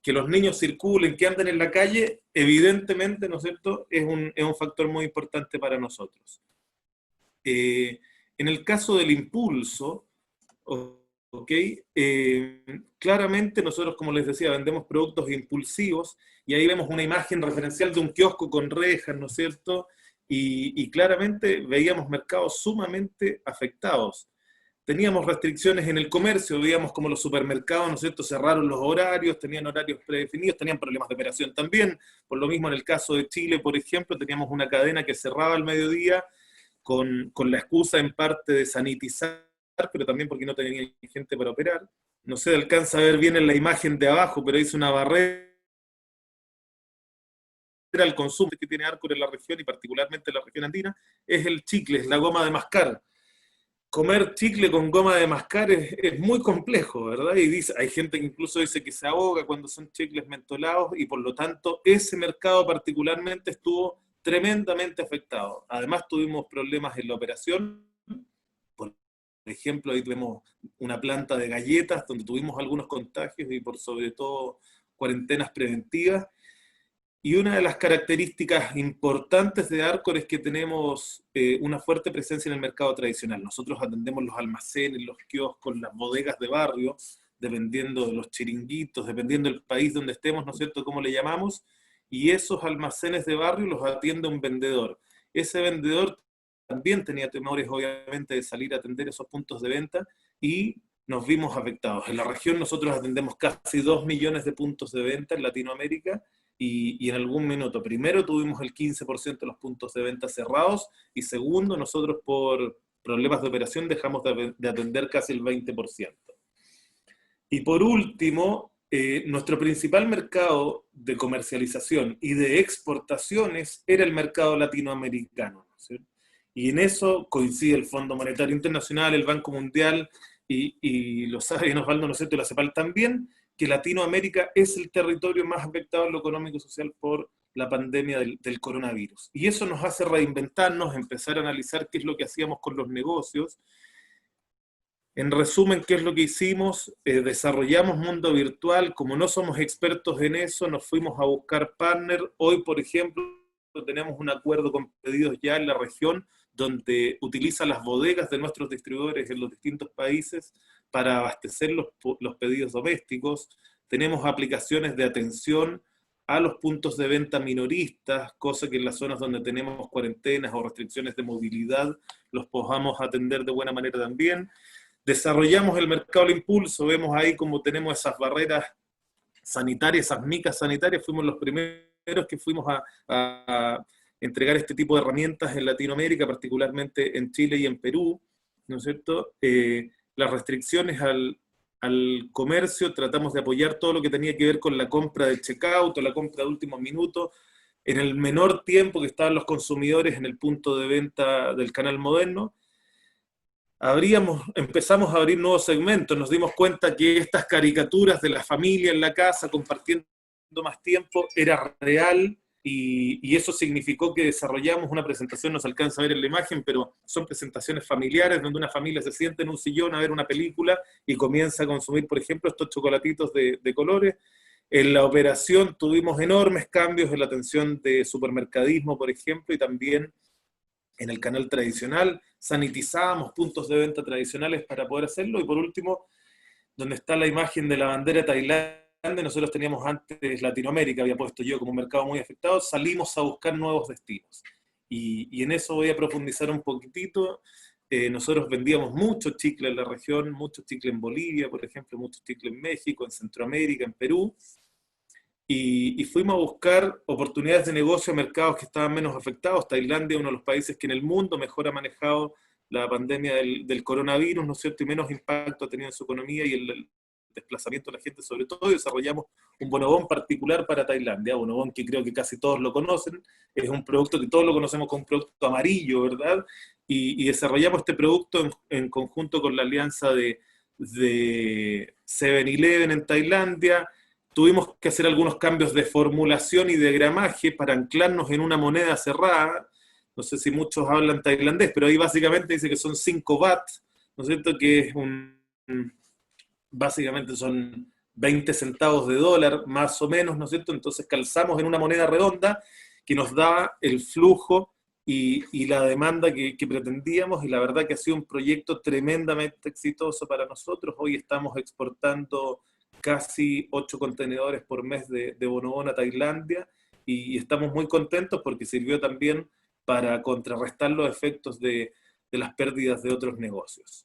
Speaker 6: que los niños circulen, que anden en la calle, evidentemente, ¿no es cierto?, es un factor muy importante para nosotros. En el caso del impulso, ¿ok? Claramente nosotros, como les decía, vendemos productos impulsivos, y ahí vemos una imagen referencial de un kiosco con rejas, ¿no es cierto?, y claramente veíamos mercados sumamente afectados. teníamos restricciones en el comercio, veíamos como los supermercados, ¿no es cierto?, cerraron los horarios, tenían horarios predefinidos, tenían problemas de operación también. Por lo mismo en el caso de Chile, por ejemplo, teníamos una cadena que cerraba al mediodía con la excusa en parte de sanitizar, pero también porque no tenía gente para operar. No se alcanza a ver bien en la imagen de abajo, pero hice una barrera al consumo que tiene Arcor en la región, y particularmente en la región andina, es el chicle, es la goma de mascar. Comer chicle con goma de mascar es muy complejo, ¿verdad? Y hay gente que incluso dice que se ahoga cuando son chicles mentolados, y por lo tanto ese mercado particularmente estuvo tremendamente afectado. Además tuvimos problemas en la operación. Por ejemplo, ahí tuvimos una planta de galletas donde tuvimos algunos contagios y por sobre todo cuarentenas preventivas. Y una de las características importantes de Arcor es que tenemos una fuerte presencia en el mercado tradicional. Nosotros atendemos los almacenes, los kioscos, las bodegas de barrio, dependiendo de los chiringuitos, dependiendo del país donde estemos, ¿no es cierto?, cómo le llamamos, y esos almacenes de barrio los atiende un vendedor. Ese vendedor también tenía temores, obviamente, de salir a atender esos puntos de venta, y nos vimos afectados. En la región nosotros atendemos casi 2 millones de puntos de venta en Latinoamérica, y en algún minuto, primero tuvimos el 15% de los puntos de venta cerrados, y segundo, nosotros por problemas de operación dejamos de atender casi el 20%. Y por último, nuestro principal mercado de comercialización y de exportaciones era el mercado latinoamericano, ¿sí? Y en eso coincide el Fondo Monetario Internacional, el Banco Mundial, y lo sabe bien Osvaldo, ¿no es cierto?, y la CEPAL también, que Latinoamérica es el territorio más afectado en lo económico y social por la pandemia del coronavirus. Y eso nos hace reinventarnos, empezar a analizar qué es lo que hacíamos con los negocios. En resumen, ¿qué es lo que hicimos? Desarrollamos Mundo Virtual. Como no somos expertos en eso, nos fuimos a buscar partner. Hoy, por ejemplo, tenemos un acuerdo con Pedidos Ya en la región, donde utiliza las bodegas de nuestros distribuidores en los distintos países para abastecer los pedidos domésticos. Tenemos aplicaciones de atención a los puntos de venta minoristas, cosa que en las zonas donde tenemos cuarentenas o restricciones de movilidad los podamos atender de buena manera también. Desarrollamos el mercado al impulso, vemos ahí como tenemos esas barreras sanitarias, esas micas sanitarias, fuimos los primeros que fuimos a entregar este tipo de herramientas en Latinoamérica, particularmente en Chile y en Perú, ¿no es cierto? Las restricciones al comercio, tratamos de apoyar todo lo que tenía que ver con la compra de checkout o la compra de último minuto, en el menor tiempo que estaban los consumidores en el punto de venta del canal moderno. Empezamos a abrir nuevos segmentos, nos dimos cuenta que estas caricaturas de la familia en la casa compartiendo más tiempo era real, y eso significó que desarrollamos una presentación, no se alcanza a ver en la imagen, pero son presentaciones familiares donde una familia se sienta en un sillón a ver una película y comienza a consumir, por ejemplo, estos chocolatitos de colores. En la operación tuvimos enormes cambios en la atención de supermercadismo, por ejemplo, y también en el canal tradicional, sanitizábamos puntos de venta tradicionales para poder hacerlo. Y por último, donde está la imagen de la bandera Tailandia, nosotros teníamos antes Latinoamérica, había puesto yo como un mercado muy afectado, salimos a buscar nuevos destinos. Y en eso voy a profundizar un poquitito. Nosotros vendíamos mucho chicle en la región, mucho chicle en Bolivia, por ejemplo, mucho chicle en México, en Centroamérica, en Perú. Y fuimos a buscar oportunidades de negocio a mercados que estaban menos afectados. Tailandia es uno de los países que en el mundo mejor ha manejado la pandemia del coronavirus, ¿no es cierto?, y menos impacto ha tenido en su economía y el desplazamiento de la gente sobre todo, y desarrollamos un bonobón particular para Tailandia, bonobón que creo que casi todos lo conocen, es un producto que todos lo conocemos como un producto amarillo, ¿verdad? Y desarrollamos este producto en conjunto con la alianza de 7-Eleven en Tailandia. Tuvimos que hacer algunos cambios de formulación y de gramaje para anclarnos en una moneda cerrada. No sé si muchos hablan tailandés, pero ahí básicamente dice que son 5 baht, ¿no es cierto?, que es básicamente son 20 centavos de dólar, más o menos, ¿no es cierto? Entonces calzamos en una moneda redonda que nos da el flujo y la demanda que pretendíamos, y la verdad que ha sido un proyecto tremendamente exitoso para nosotros. Hoy estamos exportando casi 8 contenedores por mes de bonobón a Tailandia, y estamos muy contentos porque sirvió también para contrarrestar los efectos de las pérdidas de otros negocios.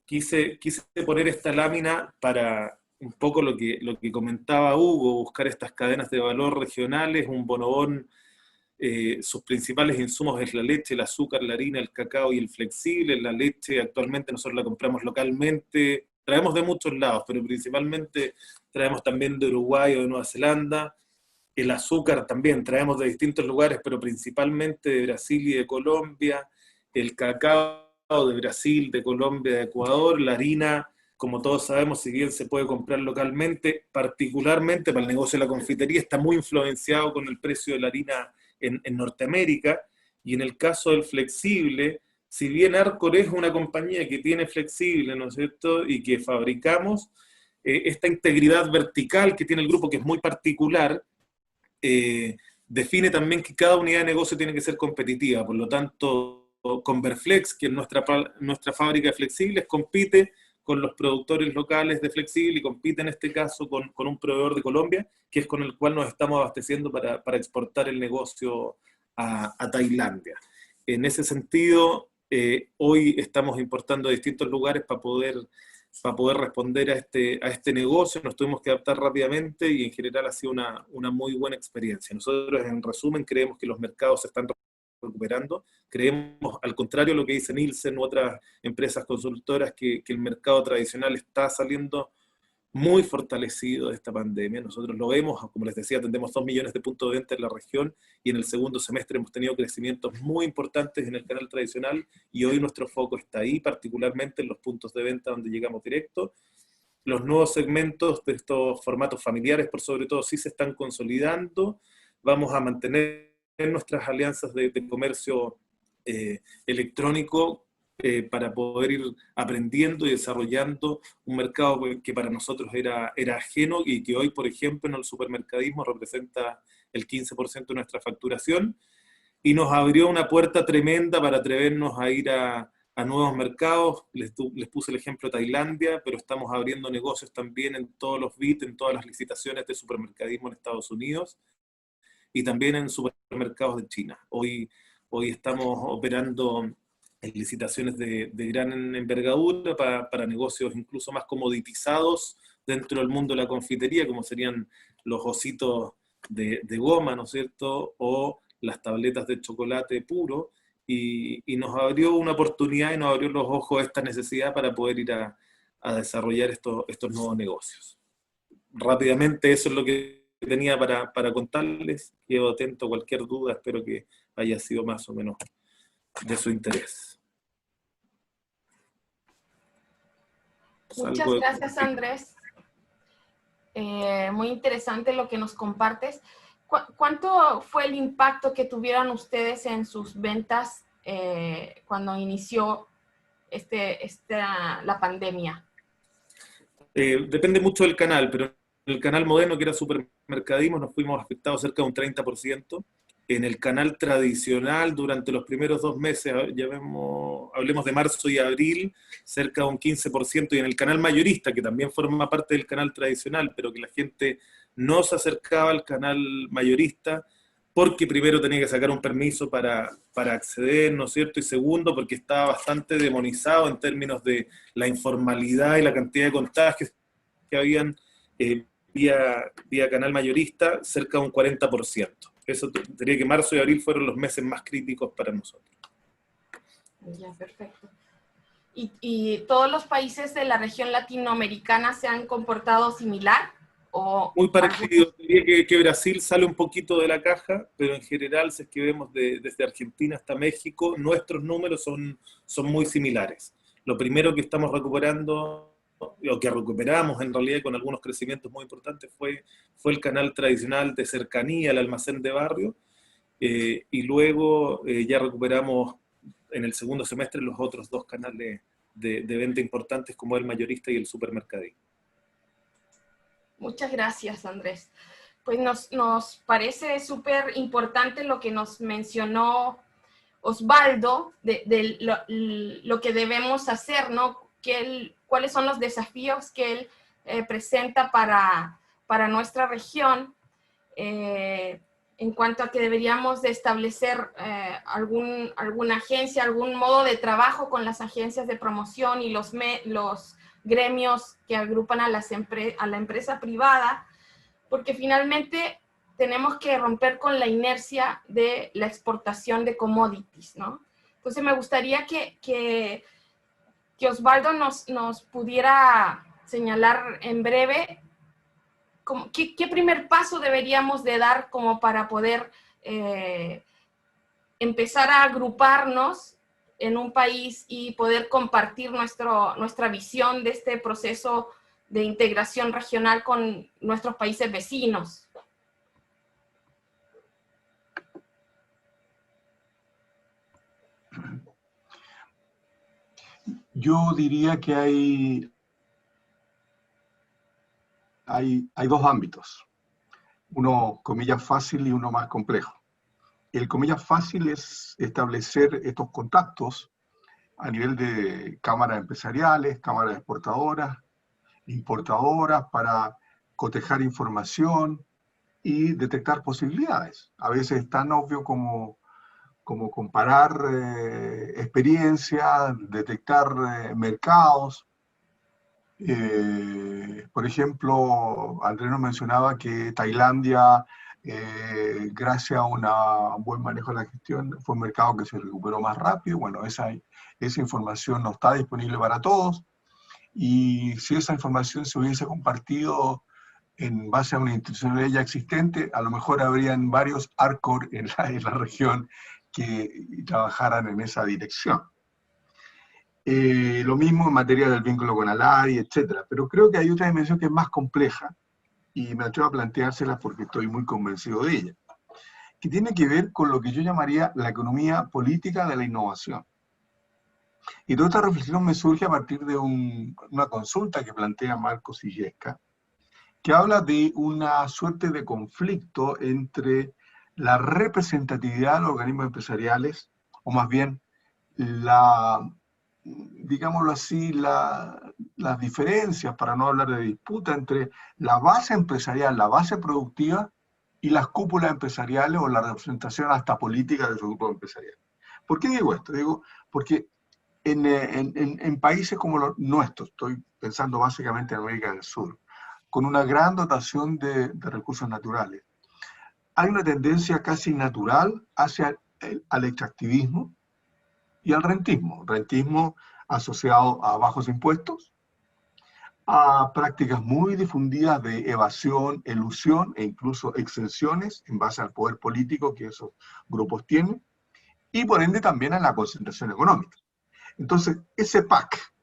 Speaker 6: quise poner esta lámina para un poco lo que comentaba Hugo, buscar estas cadenas de valor regionales. Un bonobón, sus principales insumos es la leche, el azúcar, la harina, el cacao y el flexible. La leche actualmente nosotros la compramos localmente, traemos de muchos lados, pero principalmente traemos también de Uruguay o de Nueva Zelanda. El azúcar también traemos de distintos lugares, pero principalmente de Brasil y de Colombia. El cacao de Brasil, de Colombia, de Ecuador. La harina, como todos sabemos, si bien se puede comprar localmente, particularmente para el negocio de la confitería, está muy influenciado con el precio de la harina en Norteamérica. Y en el caso del flexible, si bien Arcor es una compañía que tiene flexible, ¿no es cierto?, y que fabricamos, esta integridad vertical que tiene el grupo, que es muy particular, define también que cada unidad de negocio tiene que ser competitiva. Por lo tanto, Converflex, que es nuestra fábrica de flexibles, compite con los productores locales de flexible y compite en este caso con un proveedor de Colombia, que es con el cual nos estamos abasteciendo para exportar el negocio a Tailandia. En ese sentido, hoy estamos importando de distintos lugares para poder responder a este negocio. Nos tuvimos que adaptar rápidamente y en general ha sido una muy buena experiencia. Nosotros, en resumen, creemos que los mercados se están recuperando. Creemos, al contrario de lo que dice Nielsen u otras empresas consultoras, que el mercado tradicional está saliendo muy fortalecido de esta pandemia. Nosotros lo vemos, como les decía, atendemos 2 millones de puntos de venta en la región y en el segundo semestre hemos tenido crecimientos muy importantes en el canal tradicional y hoy nuestro foco está ahí, particularmente en los puntos de venta donde llegamos directo. Los nuevos segmentos de estos formatos familiares, por sobre todo, sí se están consolidando. Vamos a mantener nuestras alianzas de comercio electrónico para poder ir aprendiendo y desarrollando un mercado que para nosotros era ajeno y que hoy, por ejemplo, en el supermercadismo representa el 15% de nuestra facturación, y nos abrió una puerta tremenda para atrevernos a ir a nuevos mercados. Les puse el ejemplo de Tailandia, pero estamos abriendo negocios también en todos los BIT, en todas las licitaciones de supermercadismo en Estados Unidos, y también en supermercados de China. Hoy estamos operando en licitaciones de gran envergadura para negocios incluso más comoditizados dentro del mundo de la confitería, como serían los ositos de goma, ¿no es cierto?, o las tabletas de chocolate puro, y nos abrió una oportunidad y nos abrió los ojos a esta necesidad para poder ir a desarrollar estos nuevos negocios. Rápidamente, eso es lo que tenía para contarles. Quedo atento a cualquier duda, espero que haya sido más o menos de su interés.
Speaker 4: Muchas gracias, Andrés. Muy interesante lo que nos compartes. ¿Cuánto fue el impacto que tuvieron ustedes en sus ventas cuando inició la pandemia?
Speaker 6: Depende mucho del canal, pero en el canal moderno, que era supermercadismo, nos fuimos afectados cerca de un 30%. En el canal tradicional, durante los primeros 2 meses, hablemos de marzo y abril, cerca de un 15%, y en el canal mayorista, que también forma parte del canal tradicional, pero que la gente no se acercaba al canal mayorista, porque primero tenía que sacar un permiso para acceder, ¿no es cierto? Y segundo, porque estaba bastante demonizado en términos de la informalidad y la cantidad de contagios que habían vía canal mayorista, cerca de un 40%. Eso diría que marzo y abril fueron los meses más críticos para nosotros.
Speaker 4: Ya, perfecto. ¿Y todos los países de la región latinoamericana se han comportado similar?
Speaker 6: Muy parecido. Diría que Brasil sale un poquito de la caja, pero en general, si es que vemos desde Argentina hasta México, nuestros números son muy similares. Lo primero que estamos recuperando, o que recuperamos en realidad con algunos crecimientos muy importantes, fue el canal tradicional de cercanía, el almacén de barrio, y luego ya recuperamos en el segundo semestre los otros 2 canales de venta importantes, como el mayorista y el supermercadismo.
Speaker 4: Muchas gracias, Andrés. Pues nos parece súper importante lo que nos mencionó Osvaldo, de lo que debemos hacer, ¿no? ¿Cuáles son los desafíos que él presenta para nuestra región? en cuanto a que deberíamos de establecer alguna agencia, algún modo de trabajo con las agencias de promoción y los gremios que agrupan a la empresa privada, porque finalmente tenemos que romper con la inercia de la exportación de commodities, ¿no? Entonces me gustaría que Osvaldo nos pudiera señalar en breve ¿qué primer paso deberíamos de dar como para poder empezar a agruparnos en un país y poder compartir nuestra visión de este proceso de integración regional con nuestros países vecinos?
Speaker 2: Yo diría que hay dos ámbitos, uno comillas fácil y uno más complejo. El comillas fácil es establecer estos contactos a nivel de cámaras empresariales, cámaras exportadoras, importadoras, para cotejar información y detectar posibilidades. A veces es tan obvio como comparar experiencias, detectar mercados. Por ejemplo, Andrés nos mencionaba que Tailandia, gracias a un buen manejo de la gestión, fue un mercado que se recuperó más rápido. Bueno, esa información no está disponible para todos, y si esa información se hubiese compartido en base a una institucionalidad ya existente, a lo mejor habrían varios ARCOR en la región que trabajaran en esa dirección. Lo mismo en materia del vínculo con ALADI, etc. Pero creo que hay otra dimensión que es más compleja, y me atrevo a planteársela porque estoy muy convencido de ella, que tiene que ver con lo que yo llamaría la economía política de la innovación. Y toda esta reflexión me surge a partir de una consulta que plantea Marcos Illesca, que habla de una suerte de conflicto entre la representatividad de los organismos empresariales, o más bien digámoslo así, las diferencias, para no hablar de disputa, entre la base empresarial, la base productiva, y las cúpulas empresariales o la representación hasta política de su grupo empresarial. ¿Por qué digo esto? Digo, porque en países como los nuestros, estoy pensando básicamente en América del Sur, con una gran dotación de recursos naturales, hay una tendencia casi natural hacia al extractivismo y al rentismo. Rentismo asociado a bajos impuestos, a prácticas muy difundidas de evasión, elusión e incluso exenciones en base al poder político que esos grupos tienen, y por ende también a la concentración económica. Entonces, ese pack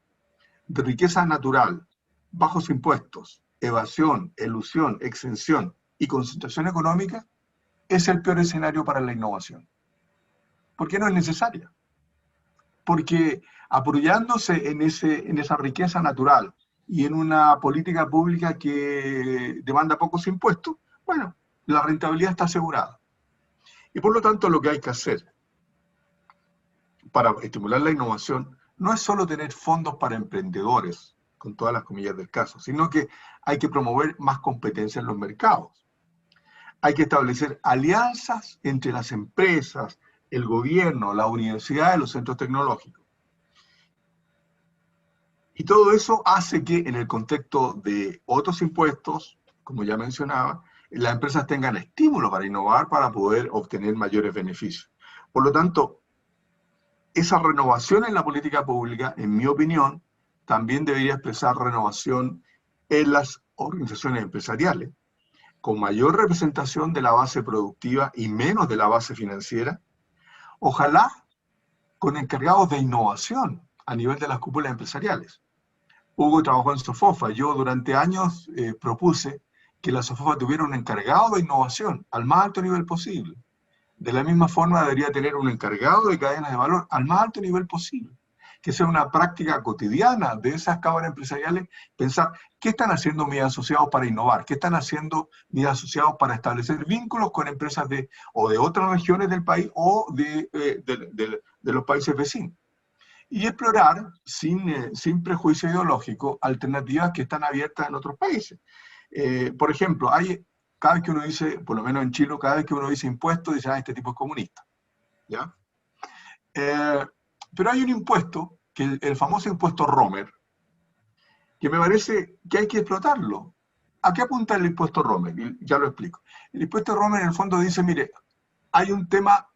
Speaker 2: de riqueza natural, bajos impuestos, evasión, elusión, exención y concentración económica es el peor escenario para la innovación. ¿Por qué no es necesaria? Porque apoyándose en esa riqueza natural y en una política pública que demanda pocos impuestos, bueno, la rentabilidad está asegurada. Y por lo tanto, lo que hay que hacer para estimular la innovación no es solo tener fondos para emprendedores, con todas las comillas del caso, sino que hay que promover más competencia en los mercados. Hay que establecer alianzas entre las empresas, el gobierno, la universidad y los centros tecnológicos. Y todo eso hace que en el contexto de otros impuestos, como ya mencionaba, las empresas tengan estímulo para innovar, para poder obtener mayores beneficios. Por lo tanto, esa renovación en la política pública, en mi opinión, también debería expresar renovación en las organizaciones empresariales, con mayor representación de la base productiva y menos de la base financiera. Ojalá con encargados de innovación a nivel de las cúpulas empresariales. Hugo trabajó en Sofofa. Yo durante años propuse que la Sofofa tuviera un encargado de innovación al más alto nivel posible. De la misma forma debería tener un encargado de cadenas de valor al más alto nivel posible. Que sea una práctica cotidiana de esas cámaras empresariales, pensar qué están haciendo mis asociados para innovar, qué están haciendo mis asociados para establecer vínculos con empresas de otras regiones del país o de los países vecinos. Y explorar, sin prejuicio ideológico, alternativas que están abiertas en otros países. Por ejemplo, hay cada vez que uno dice, por lo menos en Chile, cada vez que uno dice impuesto, dice, este tipo es comunista. ¿Ya? Pero hay un impuesto, que el famoso impuesto Romer, que me parece que hay que explotarlo. ¿A qué apunta el impuesto Romer? Y ya lo explico. El impuesto Romer en el fondo dice, mire, hay un tema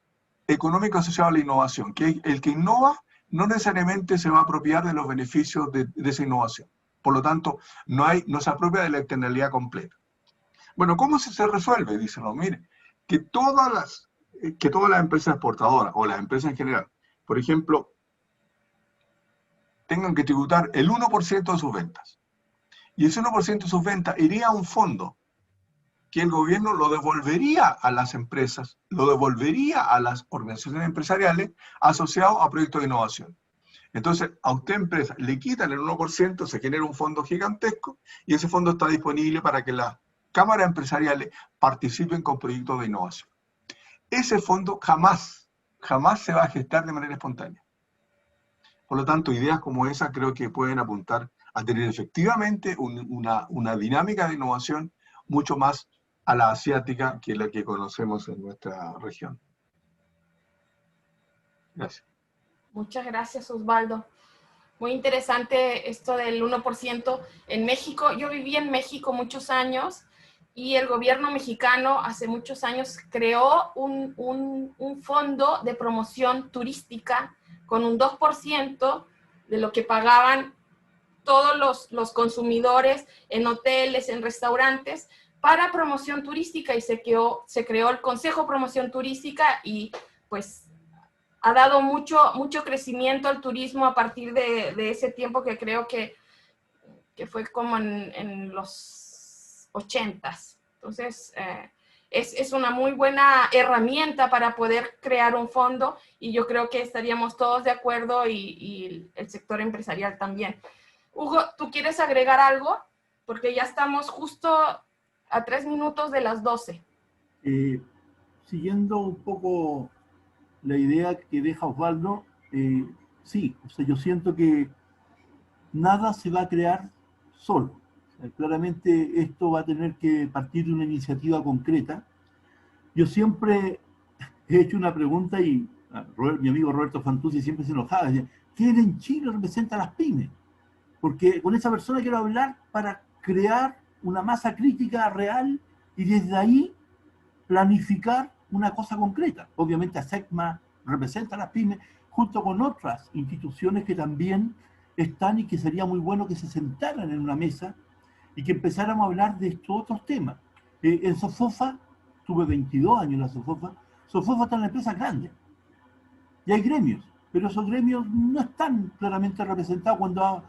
Speaker 2: económico asociado a la innovación, que el que innova no necesariamente se va a apropiar de los beneficios de esa innovación. Por lo tanto, no se apropia de la externalidad completa. Bueno, ¿cómo se resuelve? Dice, no, mire, que todas las empresas exportadoras, o las empresas en general, por ejemplo, tengan que tributar el 1% de sus ventas. Y ese 1% de sus ventas iría a un fondo que el gobierno lo devolvería a las empresas, lo devolvería a las organizaciones empresariales asociados a proyectos de innovación. Entonces, a usted empresa le quitan el 1%, se genera un fondo gigantesco y ese fondo está disponible para que las cámaras empresariales participen con proyectos de innovación. Ese fondo jamás se va a gestar de manera espontánea. Por lo tanto, ideas como esa creo que pueden apuntar a tener efectivamente una dinámica de innovación mucho más a la asiática que la que conocemos en nuestra región. Gracias.
Speaker 4: Muchas gracias, Osvaldo. Muy interesante esto del 1% en México. Yo viví en México muchos años y el gobierno mexicano hace muchos años creó un fondo de promoción turística con un 2% de lo que pagaban todos los consumidores en hoteles, en restaurantes, para promoción turística, y se creó el Consejo Promoción Turística y pues ha dado mucho crecimiento al turismo a partir de ese tiempo, que creo que fue como en los 80s. Entonces, es una muy buena herramienta para poder crear un fondo y yo creo que estaríamos todos de acuerdo y el sector empresarial también. Hugo, ¿tú quieres agregar algo? Porque ya estamos justo a 3 minutos de las 12.
Speaker 5: Siguiendo un poco la idea que deja Osvaldo, sí, o sea, yo siento que nada se va a crear solo. O sea, claramente esto va a tener que partir de una iniciativa concreta. Yo siempre he hecho una pregunta y mi amigo Roberto Fantuzzi siempre se enojaba, decía, ¿quién en Chile representa a las pymes? Porque con esa persona quiero hablar para crear una masa crítica real y desde ahí planificar una cosa concreta. Obviamente ASECMA representa a las pymes junto con otras instituciones que también están y que sería muy bueno que se sentaran en una mesa y que empezáramos a hablar de estos otros temas. En Sofofa, tuve 22 años en la Sofofa está en la empresa grande y hay gremios, pero esos gremios no están claramente representados. Cuando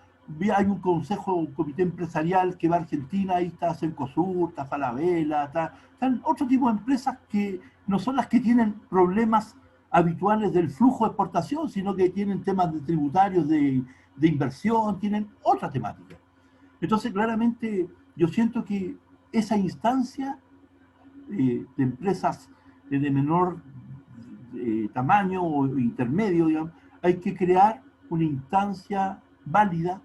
Speaker 5: hay un consejo, un comité empresarial que va a Argentina, ahí está Cencosur, está Falabella, están otro tipo de empresas que no son las que tienen problemas habituales del flujo de exportación, sino que tienen temas de tributarios, de inversión, tienen otra temática. Entonces, claramente, yo siento que esa instancia de empresas de menor tamaño o intermedio, digamos, hay que crear una instancia válida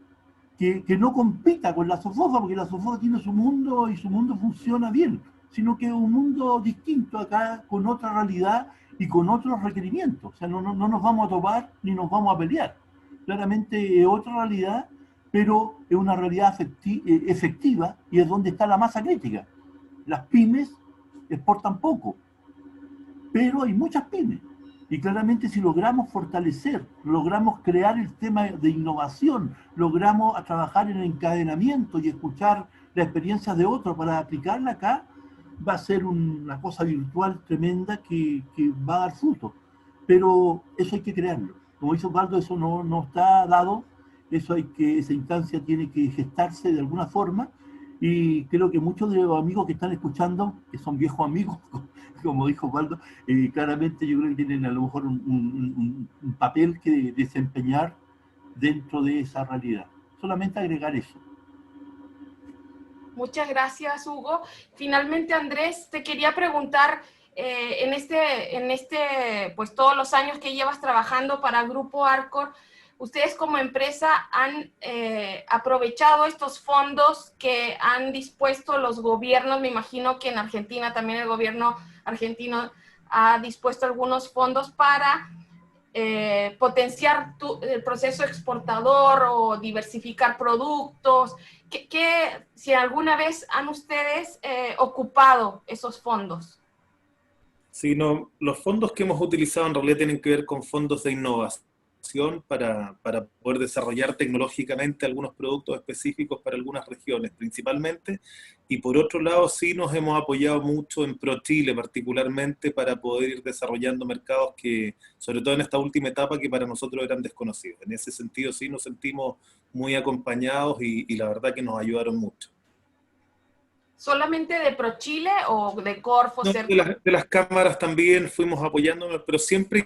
Speaker 5: que no compita con la Sofofa, porque la Sofofa tiene su mundo y su mundo funciona bien, sino que es un mundo distinto acá, con otra realidad y con otros requerimientos. O sea, no nos vamos a topar ni nos vamos a pelear. Claramente es otra realidad, pero es una realidad efectiva y es donde está la masa crítica. Las pymes exportan poco, pero hay muchas pymes. Y claramente si logramos fortalecer, logramos crear el tema de innovación, logramos trabajar en el encadenamiento y escuchar la experiencia de otros para aplicarla acá, va a ser una cosa virtual tremenda que va a dar fruto. Pero eso hay que crearlo. Como dice Osvaldo, eso no está dado, esa instancia tiene que gestarse de alguna forma, y creo que muchos de los amigos que están escuchando, que son viejos amigos, como dijo Osvaldo, claramente yo creo que tienen a lo mejor un papel que desempeñar dentro de esa realidad. Solamente agregar eso.
Speaker 4: Muchas gracias, Hugo. Finalmente, Andrés, te quería preguntar, pues todos los años que llevas trabajando para Grupo Arcor, ustedes como empresa han aprovechado estos fondos que han dispuesto los gobiernos. Me imagino que en Argentina también el gobierno argentino ha dispuesto algunos fondos para potenciar el proceso exportador o diversificar productos. Si alguna vez han ustedes ocupado esos fondos?
Speaker 6: Sí, no, los fondos que hemos utilizado en realidad tienen que ver con fondos de innovación para poder desarrollar tecnológicamente algunos productos específicos para algunas regiones principalmente, y por otro lado sí nos hemos apoyado mucho en ProChile particularmente para poder ir desarrollando mercados que, sobre todo en esta última etapa, que para nosotros eran desconocidos. En ese sentido sí nos sentimos muy acompañados y la verdad que nos ayudaron mucho.
Speaker 4: ¿Solamente de ProChile o de Corfo?
Speaker 6: No, de las cámaras también fuimos apoyándonos, pero siempre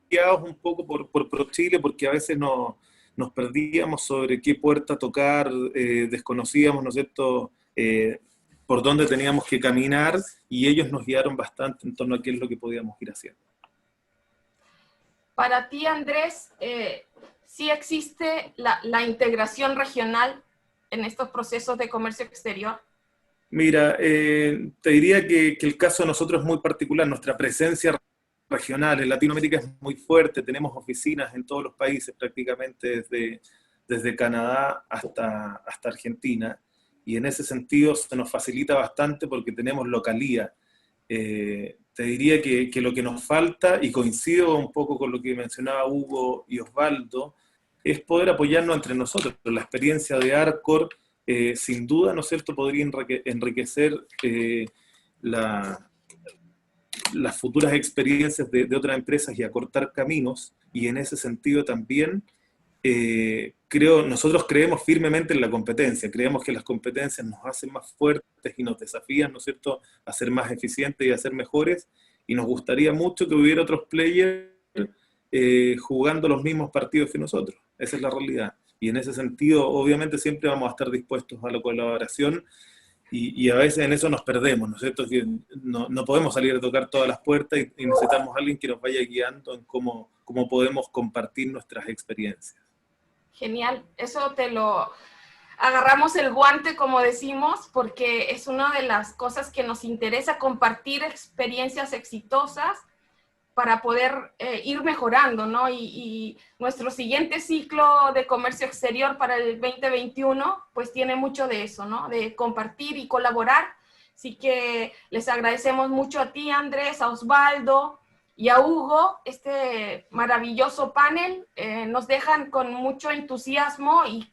Speaker 6: guiados un poco por ProChile, porque a veces nos perdíamos sobre qué puerta tocar, desconocíamos, ¿no es cierto?, por dónde teníamos que caminar, y ellos nos guiaron bastante en torno a qué es lo que podíamos ir haciendo.
Speaker 4: Para ti, Andrés, ¿sí existe la integración regional en estos procesos de comercio exterior?
Speaker 6: Mira, te diría que el caso de nosotros es muy particular. Nuestra presencia regional en Latinoamérica es muy fuerte, tenemos oficinas en todos los países prácticamente, desde Canadá hasta Argentina, y en ese sentido se nos facilita bastante porque tenemos localía. Te diría que lo que nos falta, y coincido un poco con lo que mencionaba Hugo y Osvaldo, es poder apoyarnos entre nosotros. La experiencia de Arcor, sin duda, ¿no es cierto?, podría enriquecer las futuras experiencias de otras empresas y acortar caminos, y en ese sentido también nosotros creemos firmemente en la competencia, creemos que las competencias nos hacen más fuertes y nos desafían, ¿no es cierto?, a ser más eficientes y a ser mejores, y nos gustaría mucho que hubiera otros players jugando los mismos partidos que nosotros. Esa es la realidad, y en ese sentido obviamente siempre vamos a estar dispuestos a la colaboración, y a veces en eso nos perdemos, ¿no es cierto?, que no podemos salir a tocar todas las puertas, y necesitamos a alguien que nos vaya guiando en cómo podemos compartir nuestras experiencias.
Speaker 4: Genial, eso agarramos el guante, como decimos, porque es una de las cosas que nos interesa, compartir experiencias exitosas para poder ir mejorando, ¿no? Y nuestro siguiente ciclo de comercio exterior para el 2021, pues tiene mucho de eso, ¿no? De compartir y colaborar. Así que les agradecemos mucho a ti, Andrés, a Osvaldo y a Hugo, este maravilloso panel. Nos dejan con mucho entusiasmo y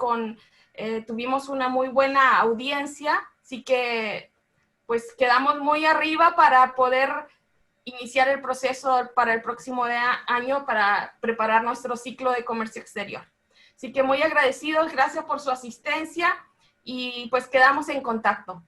Speaker 4: tuvimos una muy buena audiencia, así que pues quedamos muy arriba para poder iniciar el proceso para el próximo año para preparar nuestro ciclo de comercio exterior. Así que muy agradecidos, gracias por su asistencia y pues quedamos en contacto.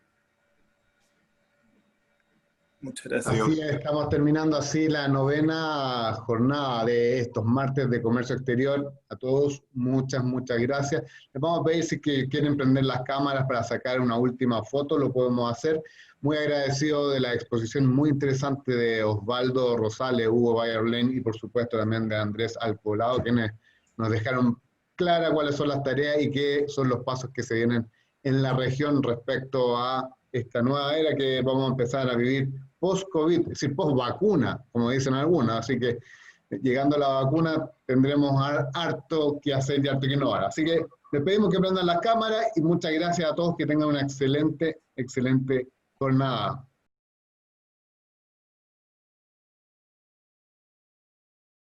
Speaker 6: Muchas gracias.
Speaker 3: Así es, estamos terminando así la 9ª jornada de estos martes de comercio exterior. A todos, muchas gracias. Les vamos a pedir si quieren prender las cámaras para sacar una última foto, lo podemos hacer. Muy agradecido de la exposición muy interesante de Osvaldo Rosales, Hugo Bayerlein y por supuesto también de Andrés Alcolado, quienes nos dejaron clara cuáles son las tareas y qué son los pasos que se vienen en la región respecto a esta nueva era que vamos a empezar a vivir post-COVID, es decir, post-vacuna, como dicen algunos. Así que llegando a la vacuna tendremos harto que hacer y harto que innovar. Así que les pedimos que prendan las cámaras y muchas gracias a todos, que tengan una excelente jornada.